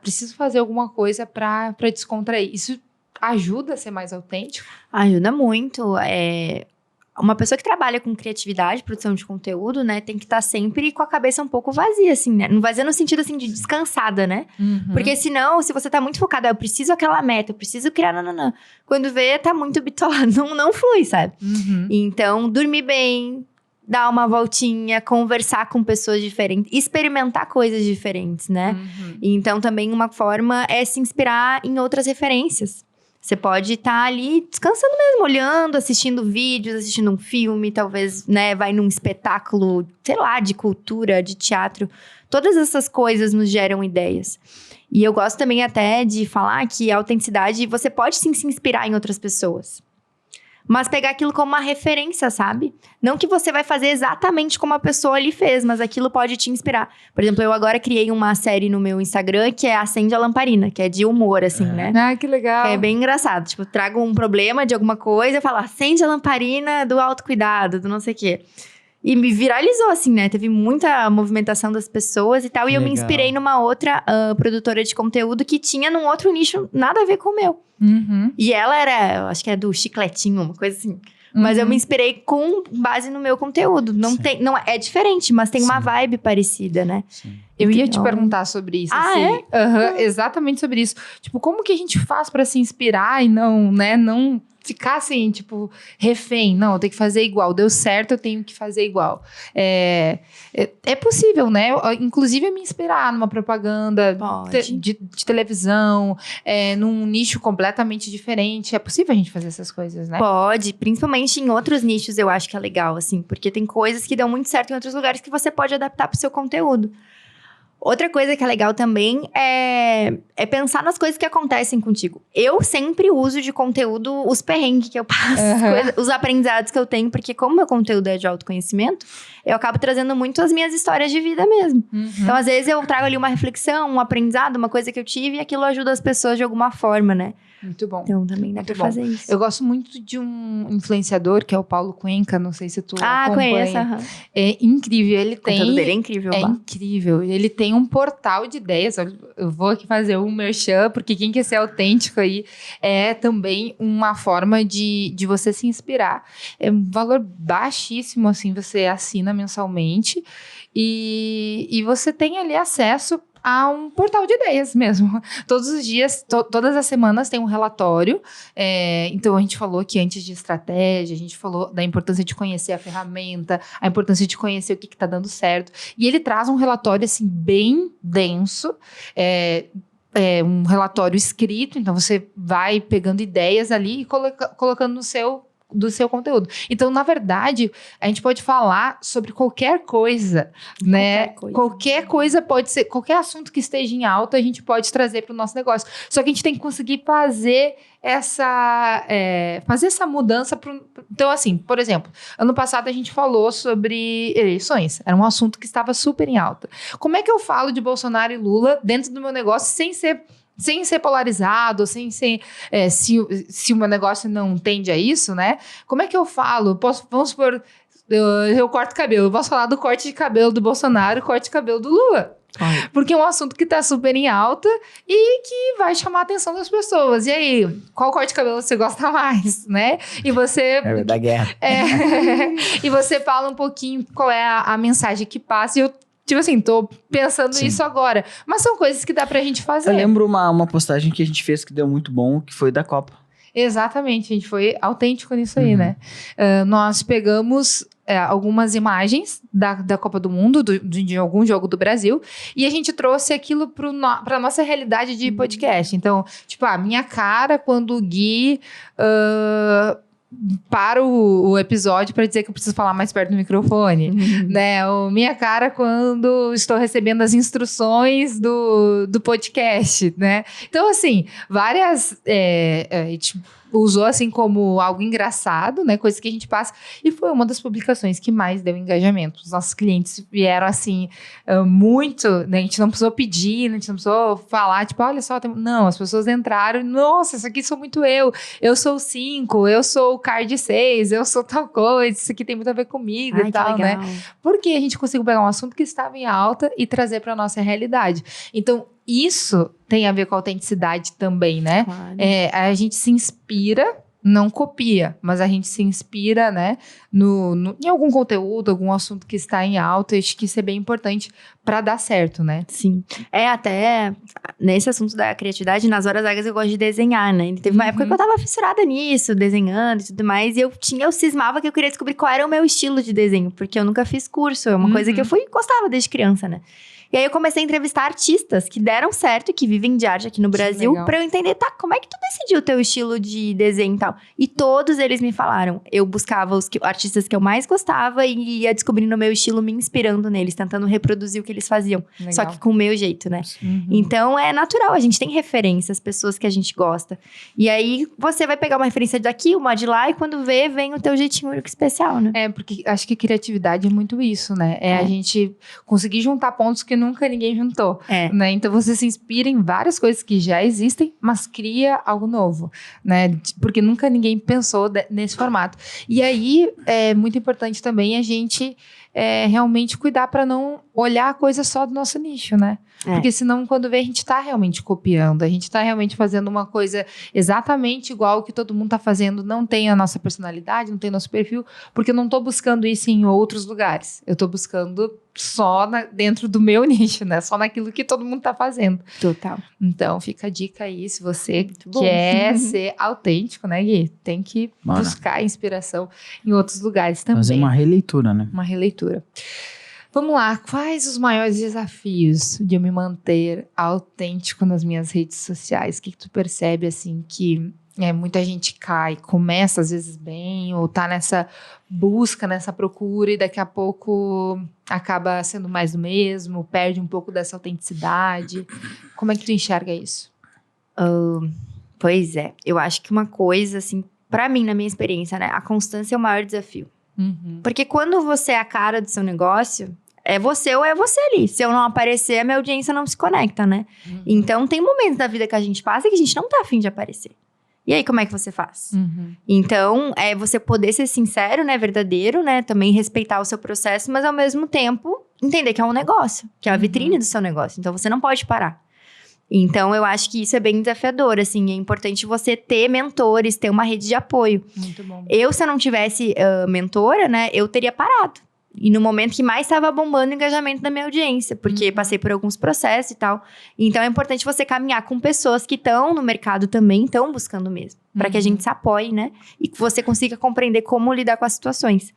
preciso fazer alguma coisa para descontrair. Isso ajuda a ser mais autêntico? Ajuda muito. Uma pessoa que trabalha com criatividade, produção de conteúdo, né, tem que estar sempre com a cabeça um pouco vazia, assim, né? Não vazia no sentido, assim, de descansada, né? Porque senão, se você tá muito focada, eu preciso aquela meta, eu preciso criar, nananã. Quando vê, tá muito bitolado, não flui, sabe? Então, dormir bem, dar uma voltinha, conversar com pessoas diferentes, experimentar coisas diferentes, né? Então, também uma forma é se inspirar em outras referências. Você pode estar ali descansando mesmo, olhando, assistindo vídeos, assistindo um filme, talvez, né, vai num espetáculo, sei lá, de cultura, de teatro. todas essas coisas nos geram ideias. E eu gosto também até de falar que a autenticidade, você pode sim se inspirar em outras pessoas. Mas pegar aquilo como uma referência, sabe? Não que você vai fazer exatamente como a pessoa ali fez, mas aquilo pode te inspirar. Por exemplo, eu agora criei uma série no meu Instagram que é Acende a Lamparina, que é de humor, assim, né? Ah, que legal. É bem engraçado. Tipo, trago um problema de alguma coisa e falo, acende a lamparina do autocuidado, do não sei o quê. E me viralizou, assim, né? Teve muita movimentação das pessoas e tal. E eu me inspirei numa outra produtora de conteúdo que tinha num outro nicho nada a ver com o meu. E ela era, acho que é do chicletinho, uma coisa assim. Mas eu me inspirei com base no meu conteúdo. Não é diferente, mas tem uma vibe parecida, né? Sim. Eu ia te perguntar sobre isso. Exatamente sobre isso. Tipo, como que a gente faz pra se inspirar e não, né, não ficar assim, tipo, refém. Não, eu tenho que fazer igual. Deu certo, eu tenho que fazer igual. É possível, né? Inclusive, me inspirar numa propaganda de televisão, num nicho completamente diferente. É possível a gente fazer essas coisas, né? Pode. Principalmente em outros nichos, eu acho que é legal, assim. Porque tem coisas que dão muito certo em outros lugares que você pode adaptar pro seu conteúdo. Outra coisa que é legal também é pensar nas coisas que acontecem contigo. Eu sempre uso de conteúdo os perrengues que eu passo, os aprendizados que eu tenho, porque como meu conteúdo é de autoconhecimento, eu acabo trazendo muito as minhas histórias de vida mesmo. Então, às vezes, eu trago ali uma reflexão, um aprendizado, uma coisa que eu tive, e aquilo ajuda as pessoas de alguma forma, né? Muito bom. Então, também dá pra fazer isso. Eu gosto muito de um influenciador, que é o Paulo Cuenca, não sei se tu acompanha. Conheço. É incrível, ele tem... O conteúdo dele é incrível. Incrível. Ele tem um portal de ideias, eu vou aqui fazer um merchan, porque quem quer ser autêntico aí é também uma forma de você se inspirar. É um valor baixíssimo, assim, você assina mensalmente e você tem ali acesso a um portal de ideias mesmo. Todos os dias, todas as semanas tem um relatório. Então, a gente falou aqui antes de estratégia, a gente falou da importância de conhecer a ferramenta, a importância de conhecer o que está dando certo. E ele traz um relatório, assim, bem denso, um relatório escrito, então você vai pegando ideias ali e colocando do seu conteúdo. Então, na verdade, a gente pode falar sobre qualquer coisa, né? Qualquer coisa pode ser, qualquer assunto que esteja em alta, a gente pode trazer para o nosso negócio. Só que a gente tem que conseguir fazer essa mudança. Então, assim, por exemplo, ano passado a gente falou sobre eleições. Era um assunto que estava super em alta. Como é que eu falo de Bolsonaro e Lula dentro do meu negócio sem ser polarizado, sem ser... se o meu negócio não tende a isso, né? Como é que eu falo? Vamos supor, eu corto cabelo. Eu posso falar do corte de cabelo do Bolsonaro e corte de cabelo do Lula. Porque é um assunto que tá super em alta e que vai chamar a atenção das pessoas. E aí, qual corte de cabelo você gosta mais, né? E você... É da guerra. E você fala um pouquinho qual é a mensagem que passa. E eu, tipo assim, tô pensando nisso agora. Mas são coisas que dá pra gente fazer. Eu lembro uma postagem que a gente fez que deu muito bom, que foi da Copa. Exatamente, a gente foi autêntico nisso aí, né? Nós pegamos algumas imagens da Copa do Mundo, de algum jogo do Brasil, e a gente trouxe aquilo pra nossa realidade de podcast. Então, tipo, a minha cara quando o Gui... para o episódio para dizer que eu preciso falar mais perto do microfone, né? Minha cara quando estou recebendo as instruções do podcast, né? Então, assim, várias... a gente usou, assim, como algo engraçado, né? Coisa que a gente passa. E foi uma das publicações que mais deu engajamento. Os nossos clientes vieram, assim, muito... Né? A gente não precisou pedir, a gente não precisou falar, tipo, olha só... Não, as pessoas entraram, nossa, isso aqui sou muito eu sou o 5, eu sou o card 6, eu sou tal coisa, isso aqui tem muito a ver comigo e tal, né? Porque a gente conseguiu pegar um assunto que estava em alta e trazer para nossa realidade. Então, isso tem a ver com a autenticidade também, né? Claro. A gente se inspira, não copia, mas a gente se inspira, né, em algum conteúdo, algum assunto que está em alta. Acho que isso é bem importante para dar certo, né? Sim. Até nesse assunto da criatividade, nas horas vagas eu gosto de desenhar, né? Teve uma época que eu tava fissurada nisso, desenhando e tudo mais, e eu cismava que eu queria descobrir qual era o meu estilo de desenho, porque eu nunca fiz curso, é uma coisa que eu gostava desde criança, né? E aí eu comecei a entrevistar artistas que deram certo e que vivem de arte aqui no Brasil, pra eu entender, tá, como é que tu decidiu o teu estilo de desenho e tal? E todos eles me falaram. Eu buscava os artistas que eu mais gostava e ia descobrindo o meu estilo, me inspirando neles, tentando reproduzir o que eles faziam. Legal. Só que com o meu jeito, né? Então é natural, a gente tem referências, pessoas que a gente gosta. E aí você vai pegar uma referência daqui, uma de lá, e quando vê, vem o teu jeitinho único especial, né? Porque acho que criatividade é muito isso, né? A gente conseguir juntar pontos que nunca ninguém juntou. Né? Então você se inspira em várias coisas que já existem, mas cria algo novo, né? Porque nunca ninguém pensou nesse formato. E aí é muito importante também a gente realmente cuidar para não olhar a coisa só do nosso nicho, né? Porque senão, quando vê, a gente tá realmente copiando, a gente tá realmente fazendo uma coisa exatamente igual ao que todo mundo tá fazendo, não tem a nossa personalidade, não tem o nosso perfil, porque eu não tô buscando isso em outros lugares. Eu tô buscando só dentro do meu nicho, né? Só naquilo que todo mundo tá fazendo. Total. Então, fica a dica aí, se você quer ser autêntico, né, Gui? Tem que buscar inspiração em outros lugares também. Fazer uma releitura, né? Uma releitura. Vamos lá, quais os maiores desafios de eu me manter autêntico nas minhas redes sociais? O que tu percebe, assim, que muita gente cai, começa às vezes bem, ou tá nessa busca, nessa procura, e daqui a pouco acaba sendo mais do mesmo, perde um pouco dessa autenticidade. Como é que tu enxerga isso? Pois é, eu acho que uma coisa, assim, pra mim, na minha experiência, né, a constância é o maior desafio. Porque quando você é a cara do seu negócio, é você ou é você ali. Se eu não aparecer, a minha audiência não se conecta, né? Então, tem momentos da vida que a gente passa que a gente não tá afim de aparecer. E aí, como é que você faz? Então, é você poder ser sincero, né? Verdadeiro, né? Também respeitar o seu processo, mas ao mesmo tempo, entender que é um negócio. Que é a vitrine do seu negócio. Então, você não pode parar. Então, eu acho que isso é bem desafiador, assim. É importante você ter mentores, ter uma rede de apoio. Muito bom. Se eu não tivesse mentora, né? Eu teria parado. E no momento que mais estava bombando o engajamento da minha audiência. Porque passei por alguns processos e tal. Então, é importante você caminhar com pessoas que estão no mercado também, estão buscando mesmo. Para que a gente se apoie, né? E que você consiga compreender como lidar com as situações.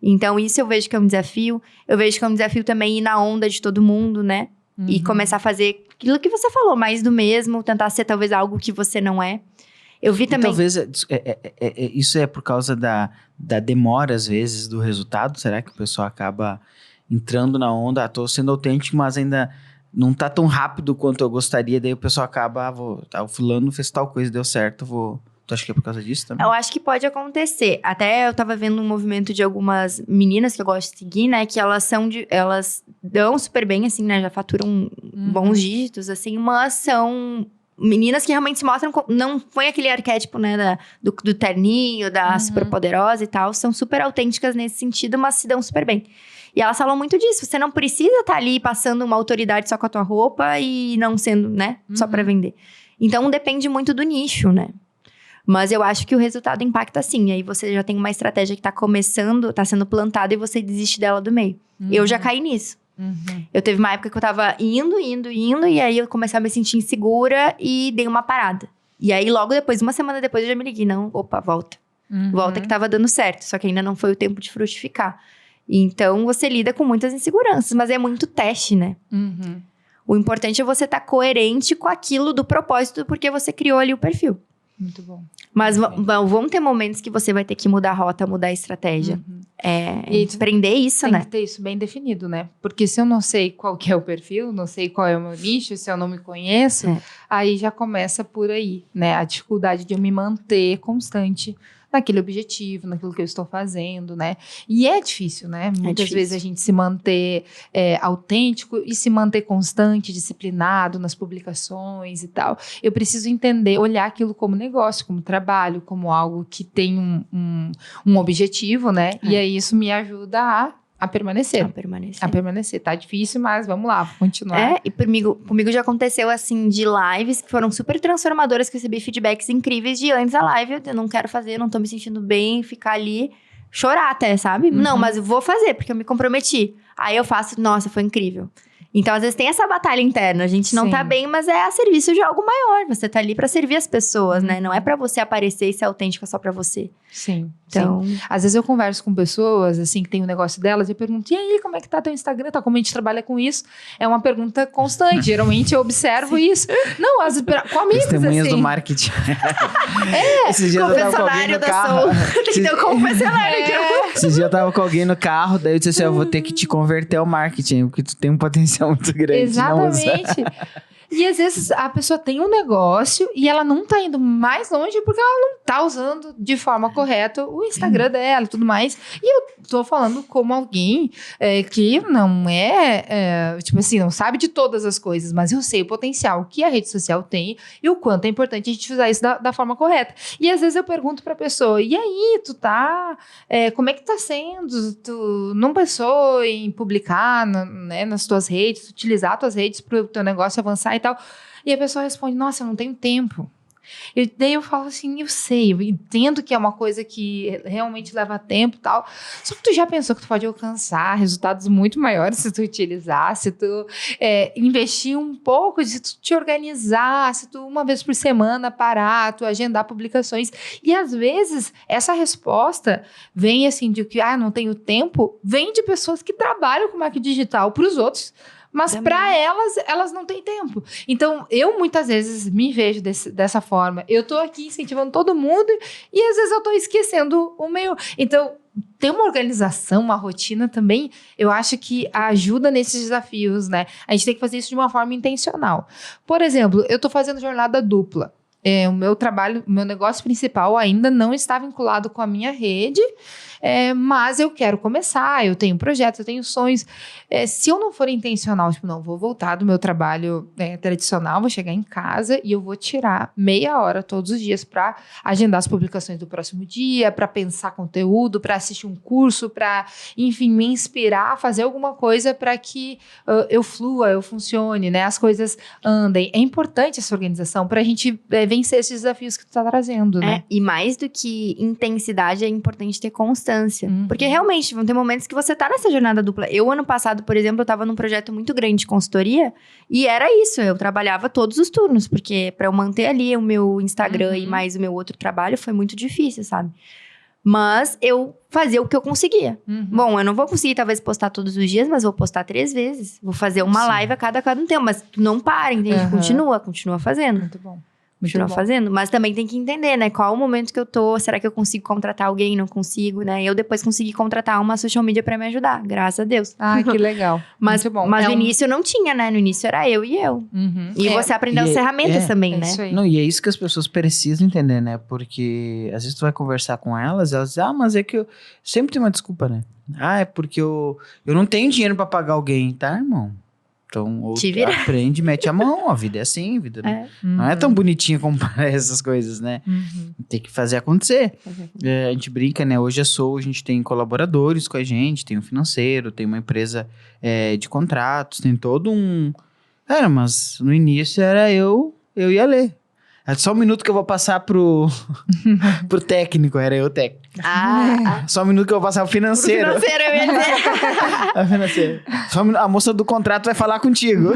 Então, isso eu vejo que é um desafio. Eu vejo que é um desafio também ir na onda de todo mundo, né? E começar a fazer aquilo que você falou, mais do mesmo. Tentar ser talvez algo que você não é. Eu vi também... Talvez isso é por causa da demora, às vezes, do resultado. Será que o pessoal acaba entrando na onda? Tô sendo autêntico, mas ainda não tá tão rápido quanto eu gostaria. Daí o pessoal acaba, o fulano fez tal coisa, deu certo, Tu acha que é por causa disso também? Eu acho que pode acontecer. Até eu tava vendo um movimento de algumas meninas que eu gosto de seguir, né? Que elas dão super bem, assim, né? Já faturam bons dígitos, assim. Mas são meninas que realmente se mostram... Não põe aquele arquétipo, né? Do terninho, da super poderosa e tal. São super autênticas nesse sentido, mas se dão super bem. E elas falam muito disso. Você não precisa estar ali passando uma autoridade só com a tua roupa e não sendo, né? Só pra vender. Então, depende muito do nicho, né? Mas eu acho que o resultado impacta sim. Aí você já tem uma estratégia que tá começando, tá sendo plantada e você desiste dela do meio. Eu já caí nisso. Eu teve uma época que eu tava indo, e aí eu comecei a me sentir insegura e dei uma parada. E aí logo depois, uma semana depois, eu já me liguei. Não, opa, volta. Volta que tava dando certo, só que ainda não foi o tempo de frutificar. Então você lida com muitas inseguranças, mas é muito teste, né? O importante é você estar coerente com aquilo do propósito, porque você criou ali o perfil. Muito bom. Mas vão ter momentos que você vai ter que mudar a rota, mudar a estratégia. E aprender isso, né? Tem que ter isso bem definido, né? Porque se eu não sei qual que é o perfil, não sei qual é o meu nicho, se eu não me conheço, aí já começa por aí, né? A dificuldade de eu me manter constante naquele objetivo, naquilo que eu estou fazendo, né? E é difícil, né? Muitas vezes a gente se manter autêntico e se manter constante, disciplinado nas publicações e tal. Eu preciso entender, olhar aquilo como negócio, como trabalho, como algo que tem um objetivo, né? E aí isso me ajuda a permanecer. A permanecer. Tá difícil, mas vamos lá, vou continuar. E comigo já aconteceu, assim, de lives que foram super transformadoras, que eu recebi feedbacks incríveis de antes da live. Eu não quero fazer, não tô me sentindo bem, ficar ali, chorar até, sabe? Não, mas eu vou fazer, porque eu me comprometi. Aí eu faço, nossa, foi incrível. Então, às vezes tem essa batalha interna. A gente não tá bem, mas é a serviço de algo maior. Você tá ali pra servir as pessoas, né? Não é pra você aparecer e ser autêntica só pra você. Sim. Então, às vezes eu converso com pessoas, assim, que tem um negócio delas, e eu pergunto, e aí, como é que tá teu Instagram? Tá, como a gente trabalha com isso? É uma pergunta constante. Geralmente eu observo isso. Não, com amigos, testemunhas assim. do marketing. Esses dias eu tava com alguém no carro. Tem que ter um confessionário aqui. Esses dias eu tava com alguém no carro, daí eu disse assim, eu vou ter que te converter ao marketing, porque tu tem um potencial muito grande. Exatamente. E às vezes a pessoa tem um negócio e ela não tá indo mais longe porque ela não tá usando de forma correta o Instagram dela e tudo mais. E eu tô falando como alguém que não tipo assim, não sabe de todas as coisas, mas eu sei o potencial que a rede social tem e o quanto é importante a gente usar isso da forma correta. E às vezes eu pergunto pra pessoa, e aí, tu tá... como é que tá sendo? Tu não pensou em publicar nas tuas redes, utilizar tuas redes pro teu negócio avançar e tal? E a pessoa responde, nossa, eu não tenho tempo. Daí eu falo assim, eu sei, eu entendo que é uma coisa que realmente leva tempo e tal, só que tu já pensou que tu pode alcançar resultados muito maiores se tu utilizar, se tu investir um pouco, se tu te organizar, se tu uma vez por semana parar, tu agendar publicações. E às vezes essa resposta vem assim de que não tenho tempo, vem de pessoas que trabalham com marketing digital para os outros. Mas para elas não têm tempo. Então, eu muitas vezes me vejo dessa forma. Eu tô aqui incentivando todo mundo e às vezes eu tô esquecendo o meu. Então, ter uma organização, uma rotina também, eu acho que ajuda nesses desafios, né? A gente tem que fazer isso de uma forma intencional. Por exemplo, eu tô fazendo jornada dupla. O meu trabalho, o meu negócio principal ainda não está vinculado com a minha rede, mas eu quero começar, eu tenho projetos, eu tenho sonhos. Se eu não for intencional, tipo, não, vou voltar do meu trabalho tradicional, vou chegar em casa e eu vou tirar meia hora todos os dias para agendar as publicações do próximo dia, para pensar conteúdo, para assistir um curso, para, enfim, me inspirar a fazer alguma coisa para que eu flua, eu funcione, né? As coisas andem. É importante essa organização para a gente vencer esses desafios que tu tá trazendo, né? E mais do que intensidade, é importante ter constância. Porque realmente, vão ter momentos que você tá nessa jornada dupla. Eu, ano passado, por exemplo, eu tava num projeto muito grande de consultoria e era isso, eu trabalhava todos os turnos, porque pra eu manter ali o meu Instagram e mais o meu outro trabalho foi muito difícil, sabe? Mas eu fazia o que eu conseguia. Bom, eu não vou conseguir talvez postar todos os dias, mas vou postar 3 vezes. Vou fazer uma live a cada um tempo, mas não para, entende? Continua fazendo. Muito bom. Continuar fazendo, mas também tem que entender, né? Qual o momento que eu tô, será que eu consigo contratar alguém? Não consigo, né? Eu depois consegui contratar uma social media pra me ajudar, graças a Deus. Que legal. Mas, muito bom. Mas no início não tinha, né? No início era eu e eu. E você aprendeu as ferramentas também, né? Isso aí. Não, e é isso que as pessoas precisam entender, né? Porque às vezes tu vai conversar com elas dizem, mas é que eu... Sempre tem uma desculpa, né? É porque eu não tenho dinheiro pra pagar alguém, tá, irmão? Então, ou aprende, mete a mão, a vida é assim, a vida não é tão bonitinha como parece essas coisas, né? Tem que fazer acontecer. A gente brinca, né? Hoje a gente tem colaboradores com a gente, tem um financeiro, tem uma empresa de contratos, tem todo um... mas no início era eu e a Lê. É só um minuto que eu vou passar pro técnico, era eu o técnico. Só um minuto que eu vou passar pro financeiro. Pro financeiro, eu ia dizer. A financeiro. A moça do contrato vai falar contigo.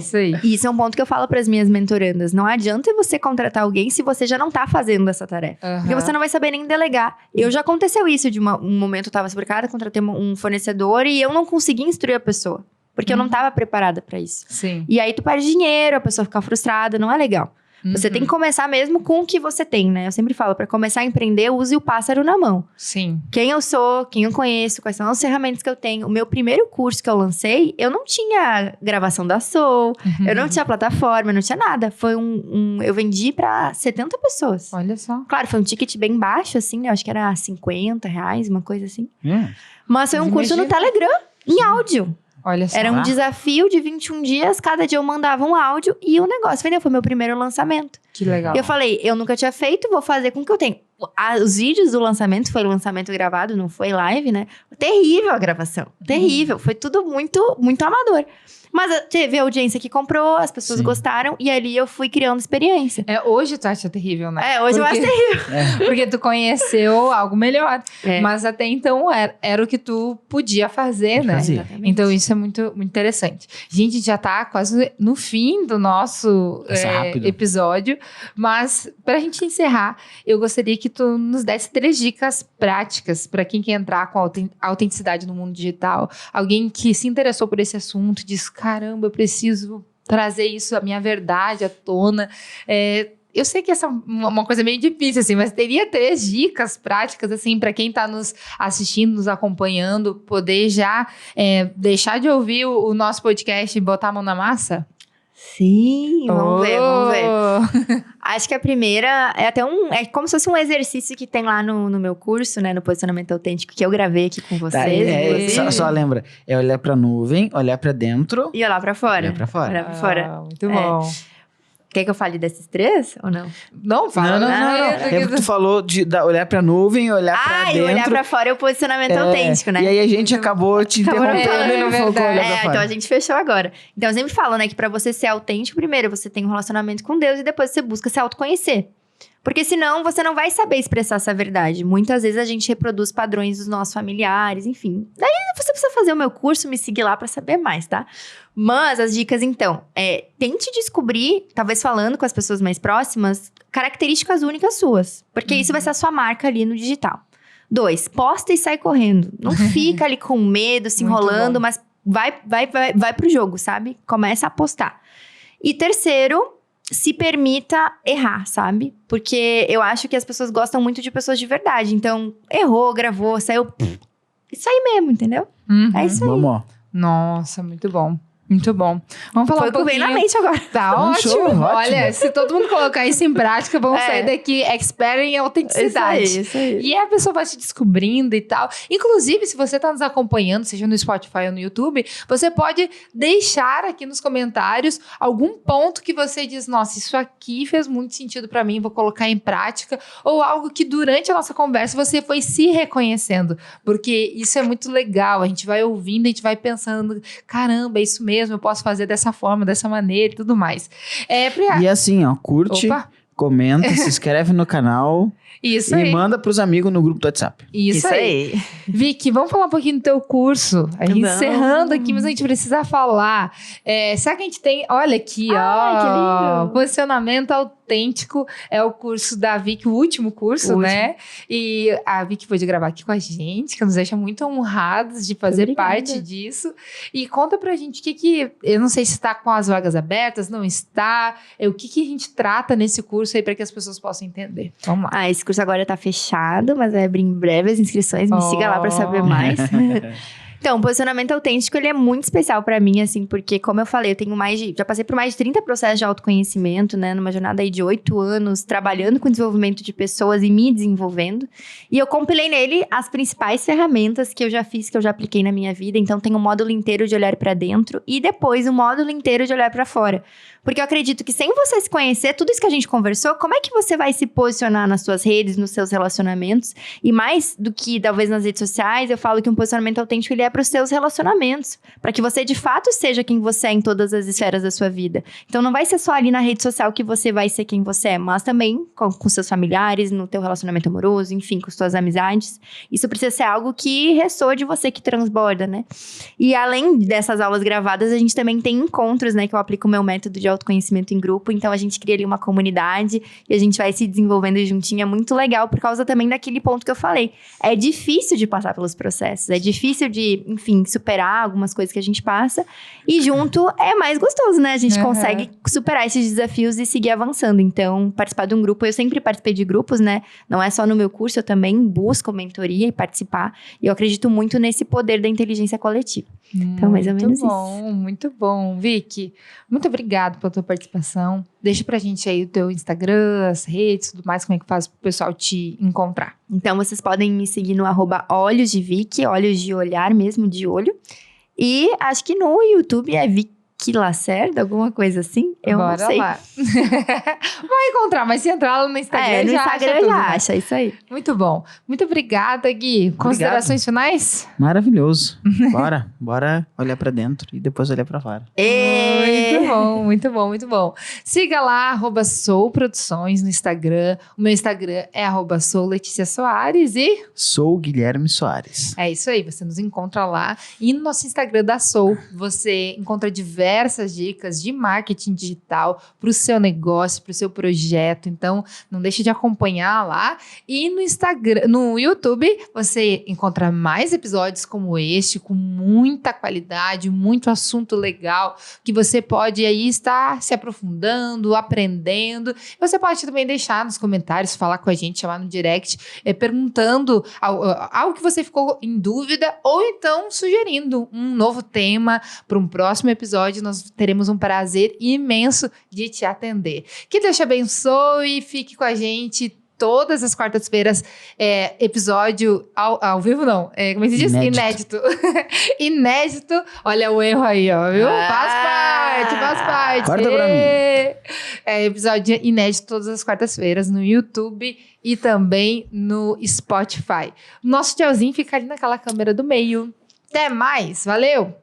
Isso aí. Isso é um ponto que eu falo pras minhas mentorandas. Não adianta você contratar alguém se você já não tá fazendo essa tarefa. Porque você não vai saber nem delegar. Já aconteceu isso de um momento eu tava supermercado, contratei um fornecedor e eu não consegui instruir a pessoa. Porque eu não tava preparada pra isso. Sim. E aí tu perde dinheiro, a pessoa fica frustrada, não é legal. Você tem que começar mesmo com o que você tem, né? Eu sempre falo, pra começar a empreender, use o pássaro na mão. Sim. Quem eu sou, quem eu conheço, quais são as ferramentas que eu tenho. O meu primeiro curso que eu lancei, eu não tinha gravação da Soul, eu não tinha plataforma, eu não tinha nada. Foi eu vendi pra 70 pessoas. Olha só. Claro, foi um ticket bem baixo, assim, né? Eu acho que era R$50, uma coisa assim. Mas foi um curso no Telegram, em áudio. Olha só. Era um desafio de 21 dias, cada dia eu mandava um áudio e o negócio vendeu. Foi meu primeiro lançamento. Que legal. E eu falei, eu nunca tinha feito, vou fazer com o que eu tenho. os vídeos do lançamento, foi lançamento gravado, não foi live, né? Terrível a gravação, terrível. Foi tudo muito, muito amador. Mas teve audiência que comprou, as pessoas gostaram, e ali eu fui criando experiência. Hoje tu acha terrível, né? Hoje eu acho terrível. Porque tu conheceu algo melhor. Mas até então era o que tu podia fazer, né? Exatamente. Então isso é muito, muito interessante. Gente, já tá quase no fim do nosso episódio, mas pra gente encerrar, eu gostaria que tu nos desse 3 dicas práticas pra quem quer entrar com autenticidade no mundo digital. Alguém que se interessou por esse assunto, diz, caramba, eu preciso trazer isso, a minha verdade à tona. Eu sei que essa é uma coisa meio difícil, assim, mas teria 3 dicas práticas, assim, para quem tá nos assistindo, nos acompanhando, poder já deixar de ouvir o nosso podcast e botar a mão na massa? Sim, vamos ver. Acho que a primeira é como se fosse um exercício que tem lá no meu curso, né? No Posicionamento Autêntico, que eu gravei aqui com vocês. Só lembra, olhar pra nuvem, olhar pra dentro. E olhar pra fora. Olhar pra fora. Olhar pra fora. Muito bom. Quer que eu fale desses 3 ou não? Não, fala. Não. Tu falou de olhar pra nuvem, olhar pra dentro. E olhar pra fora é o posicionamento autêntico, né? E aí a gente acabou te interrompendo. Então a gente fechou agora. Então eu sempre falo, né, que pra você ser autêntico, primeiro você tem um relacionamento com Deus e depois você busca se autoconhecer. Porque senão você não vai saber expressar essa verdade. Muitas vezes a gente reproduz padrões dos nossos familiares, enfim. Daí você precisa fazer o meu curso, me seguir lá pra saber mais, tá? Mas as dicas, então, tente descobrir, talvez falando com as pessoas mais próximas, características únicas suas. Porque isso vai ser a sua marca ali no digital. 2, posta e sai correndo. Não fica ali com medo, se enrolando, mas vai pro jogo, sabe? Começa a postar. E 3, se permita errar, sabe? Porque eu acho que as pessoas gostam muito de pessoas de verdade. Então, errou, gravou, saiu... Isso aí mesmo, entendeu? É isso aí. Vamos. Nossa, muito bom. Muito bom. Vamos falar um pouquinho... Foi na mente agora. Tá ótimo. Olha, se todo mundo colocar isso em prática, vamos sair daqui expert em autenticidade. Isso aí. E a pessoa vai se descobrindo e tal. Inclusive, se você tá nos acompanhando, seja no Spotify ou no YouTube, você pode deixar aqui nos comentários algum ponto que você diz, nossa, isso aqui fez muito sentido pra mim, vou colocar em prática. Ou algo que durante a nossa conversa você foi se reconhecendo. Porque isso é muito legal. A gente vai ouvindo, a gente vai pensando, caramba, é isso mesmo, eu posso fazer dessa forma, dessa maneira e tudo mais. E assim, ó, curte, comenta, se inscreve no canal. Isso aí. E manda pros amigos no grupo do WhatsApp. Isso aí. Vicky, vamos falar um pouquinho do teu curso. A gente encerrando aqui, mas a gente precisa falar. Será que a gente tem... Olha aqui, ó. Que lindo. Posicionamento Autêntico é o curso da Vicky, o último curso, né? E a Vicky pôde gravar aqui com a gente, que nos deixa muito honrados de fazer parte disso. E conta pra gente o que... Eu não sei se está com as vagas abertas, não está. O que a gente trata nesse curso aí para que as pessoas possam entender. Vamos lá. Esse curso agora tá fechado, mas vai abrir em breve as inscrições. Me siga lá pra saber mais. Então, o posicionamento autêntico, ele é muito especial pra mim, assim, porque, como eu falei, já passei por mais de 30 processos de autoconhecimento, né, numa jornada aí de 8 anos, trabalhando com desenvolvimento de pessoas e me desenvolvendo, e eu compilei nele as principais ferramentas que eu já fiz, que eu já apliquei na minha vida. Então, tem um módulo inteiro de olhar pra dentro e depois um módulo inteiro de olhar pra fora. Porque eu acredito que sem você se conhecer, tudo isso que a gente conversou, como é que você vai se posicionar nas suas redes, nos seus relacionamentos? E mais do que, talvez, nas redes sociais, eu falo que um posicionamento autêntico, ele é para os seus relacionamentos. Para que você, de fato, seja quem você é em todas as esferas da sua vida. Então, não vai ser só ali na rede social que você vai ser quem você é, mas também com seus familiares, no teu relacionamento amoroso, enfim, com suas amizades. Isso precisa ser algo que ressoa de você, que transborda, né? E além dessas aulas gravadas, a gente também tem encontros, né? Que eu aplico o meu método de autoconhecimento em grupo. Então, a gente cria ali uma comunidade e a gente vai se desenvolvendo juntinho. É muito legal por causa também daquele ponto que eu falei. É difícil de passar pelos processos. É difícil de, enfim, superar algumas coisas que a gente passa. E junto é mais gostoso, né? A gente consegue superar esses desafios e seguir avançando. Então, participar de um grupo... Eu sempre participei de grupos, né? Não é só no meu curso, eu também busco mentoria e participar. E eu acredito muito nesse poder da inteligência coletiva. Então, mais ou menos isso. Muito bom. Vicky, muito obrigada pela tua participação. Deixa pra gente aí o teu Instagram, as redes, tudo mais, como é que faz pro pessoal te encontrar. Então, vocês podem me seguir no @olhosdevicky, olhos de olhar mesmo, de olho. E acho que no YouTube é Vicky Que Lacerda, alguma coisa assim? Eu Bora não sei. lá. Vai encontrar, mas se entrar lá no Instagram, No já Instagram acha tudo, já né? acha, isso aí. Muito bom. Muito obrigada, Gui. Considerações finais? Maravilhoso. Bora olhar pra dentro e depois olhar pra fora. Muito bom, muito bom, muito bom. Siga lá, @souproduções no Instagram. O meu Instagram é @souleticiasoares e... Sou Guilherme Soares. É isso aí, você nos encontra lá. E no nosso Instagram da Soul, você encontra diversas dicas de marketing digital para o seu negócio, para o seu projeto. Então, não deixe de acompanhar lá. E no Instagram, no YouTube, você encontra mais episódios como este, com muita qualidade, muito assunto legal, que você pode aí estar se aprofundando, aprendendo. Você pode também deixar nos comentários, falar com a gente, chamar no direct, perguntando algo que você ficou em dúvida, ou então sugerindo um novo tema para um próximo episódio. Nós teremos um prazer imenso de te atender. Que Deus te abençoe, fique com a gente todas as quartas-feiras, episódio ao vivo não, como é que se diz? Inédito. Inédito, olha o erro aí, ó, viu? Faz parte. Corta pra mim. Episódio inédito todas as quartas-feiras no YouTube e também no Spotify. Nosso tchauzinho fica ali naquela câmera do meio. Até mais, valeu!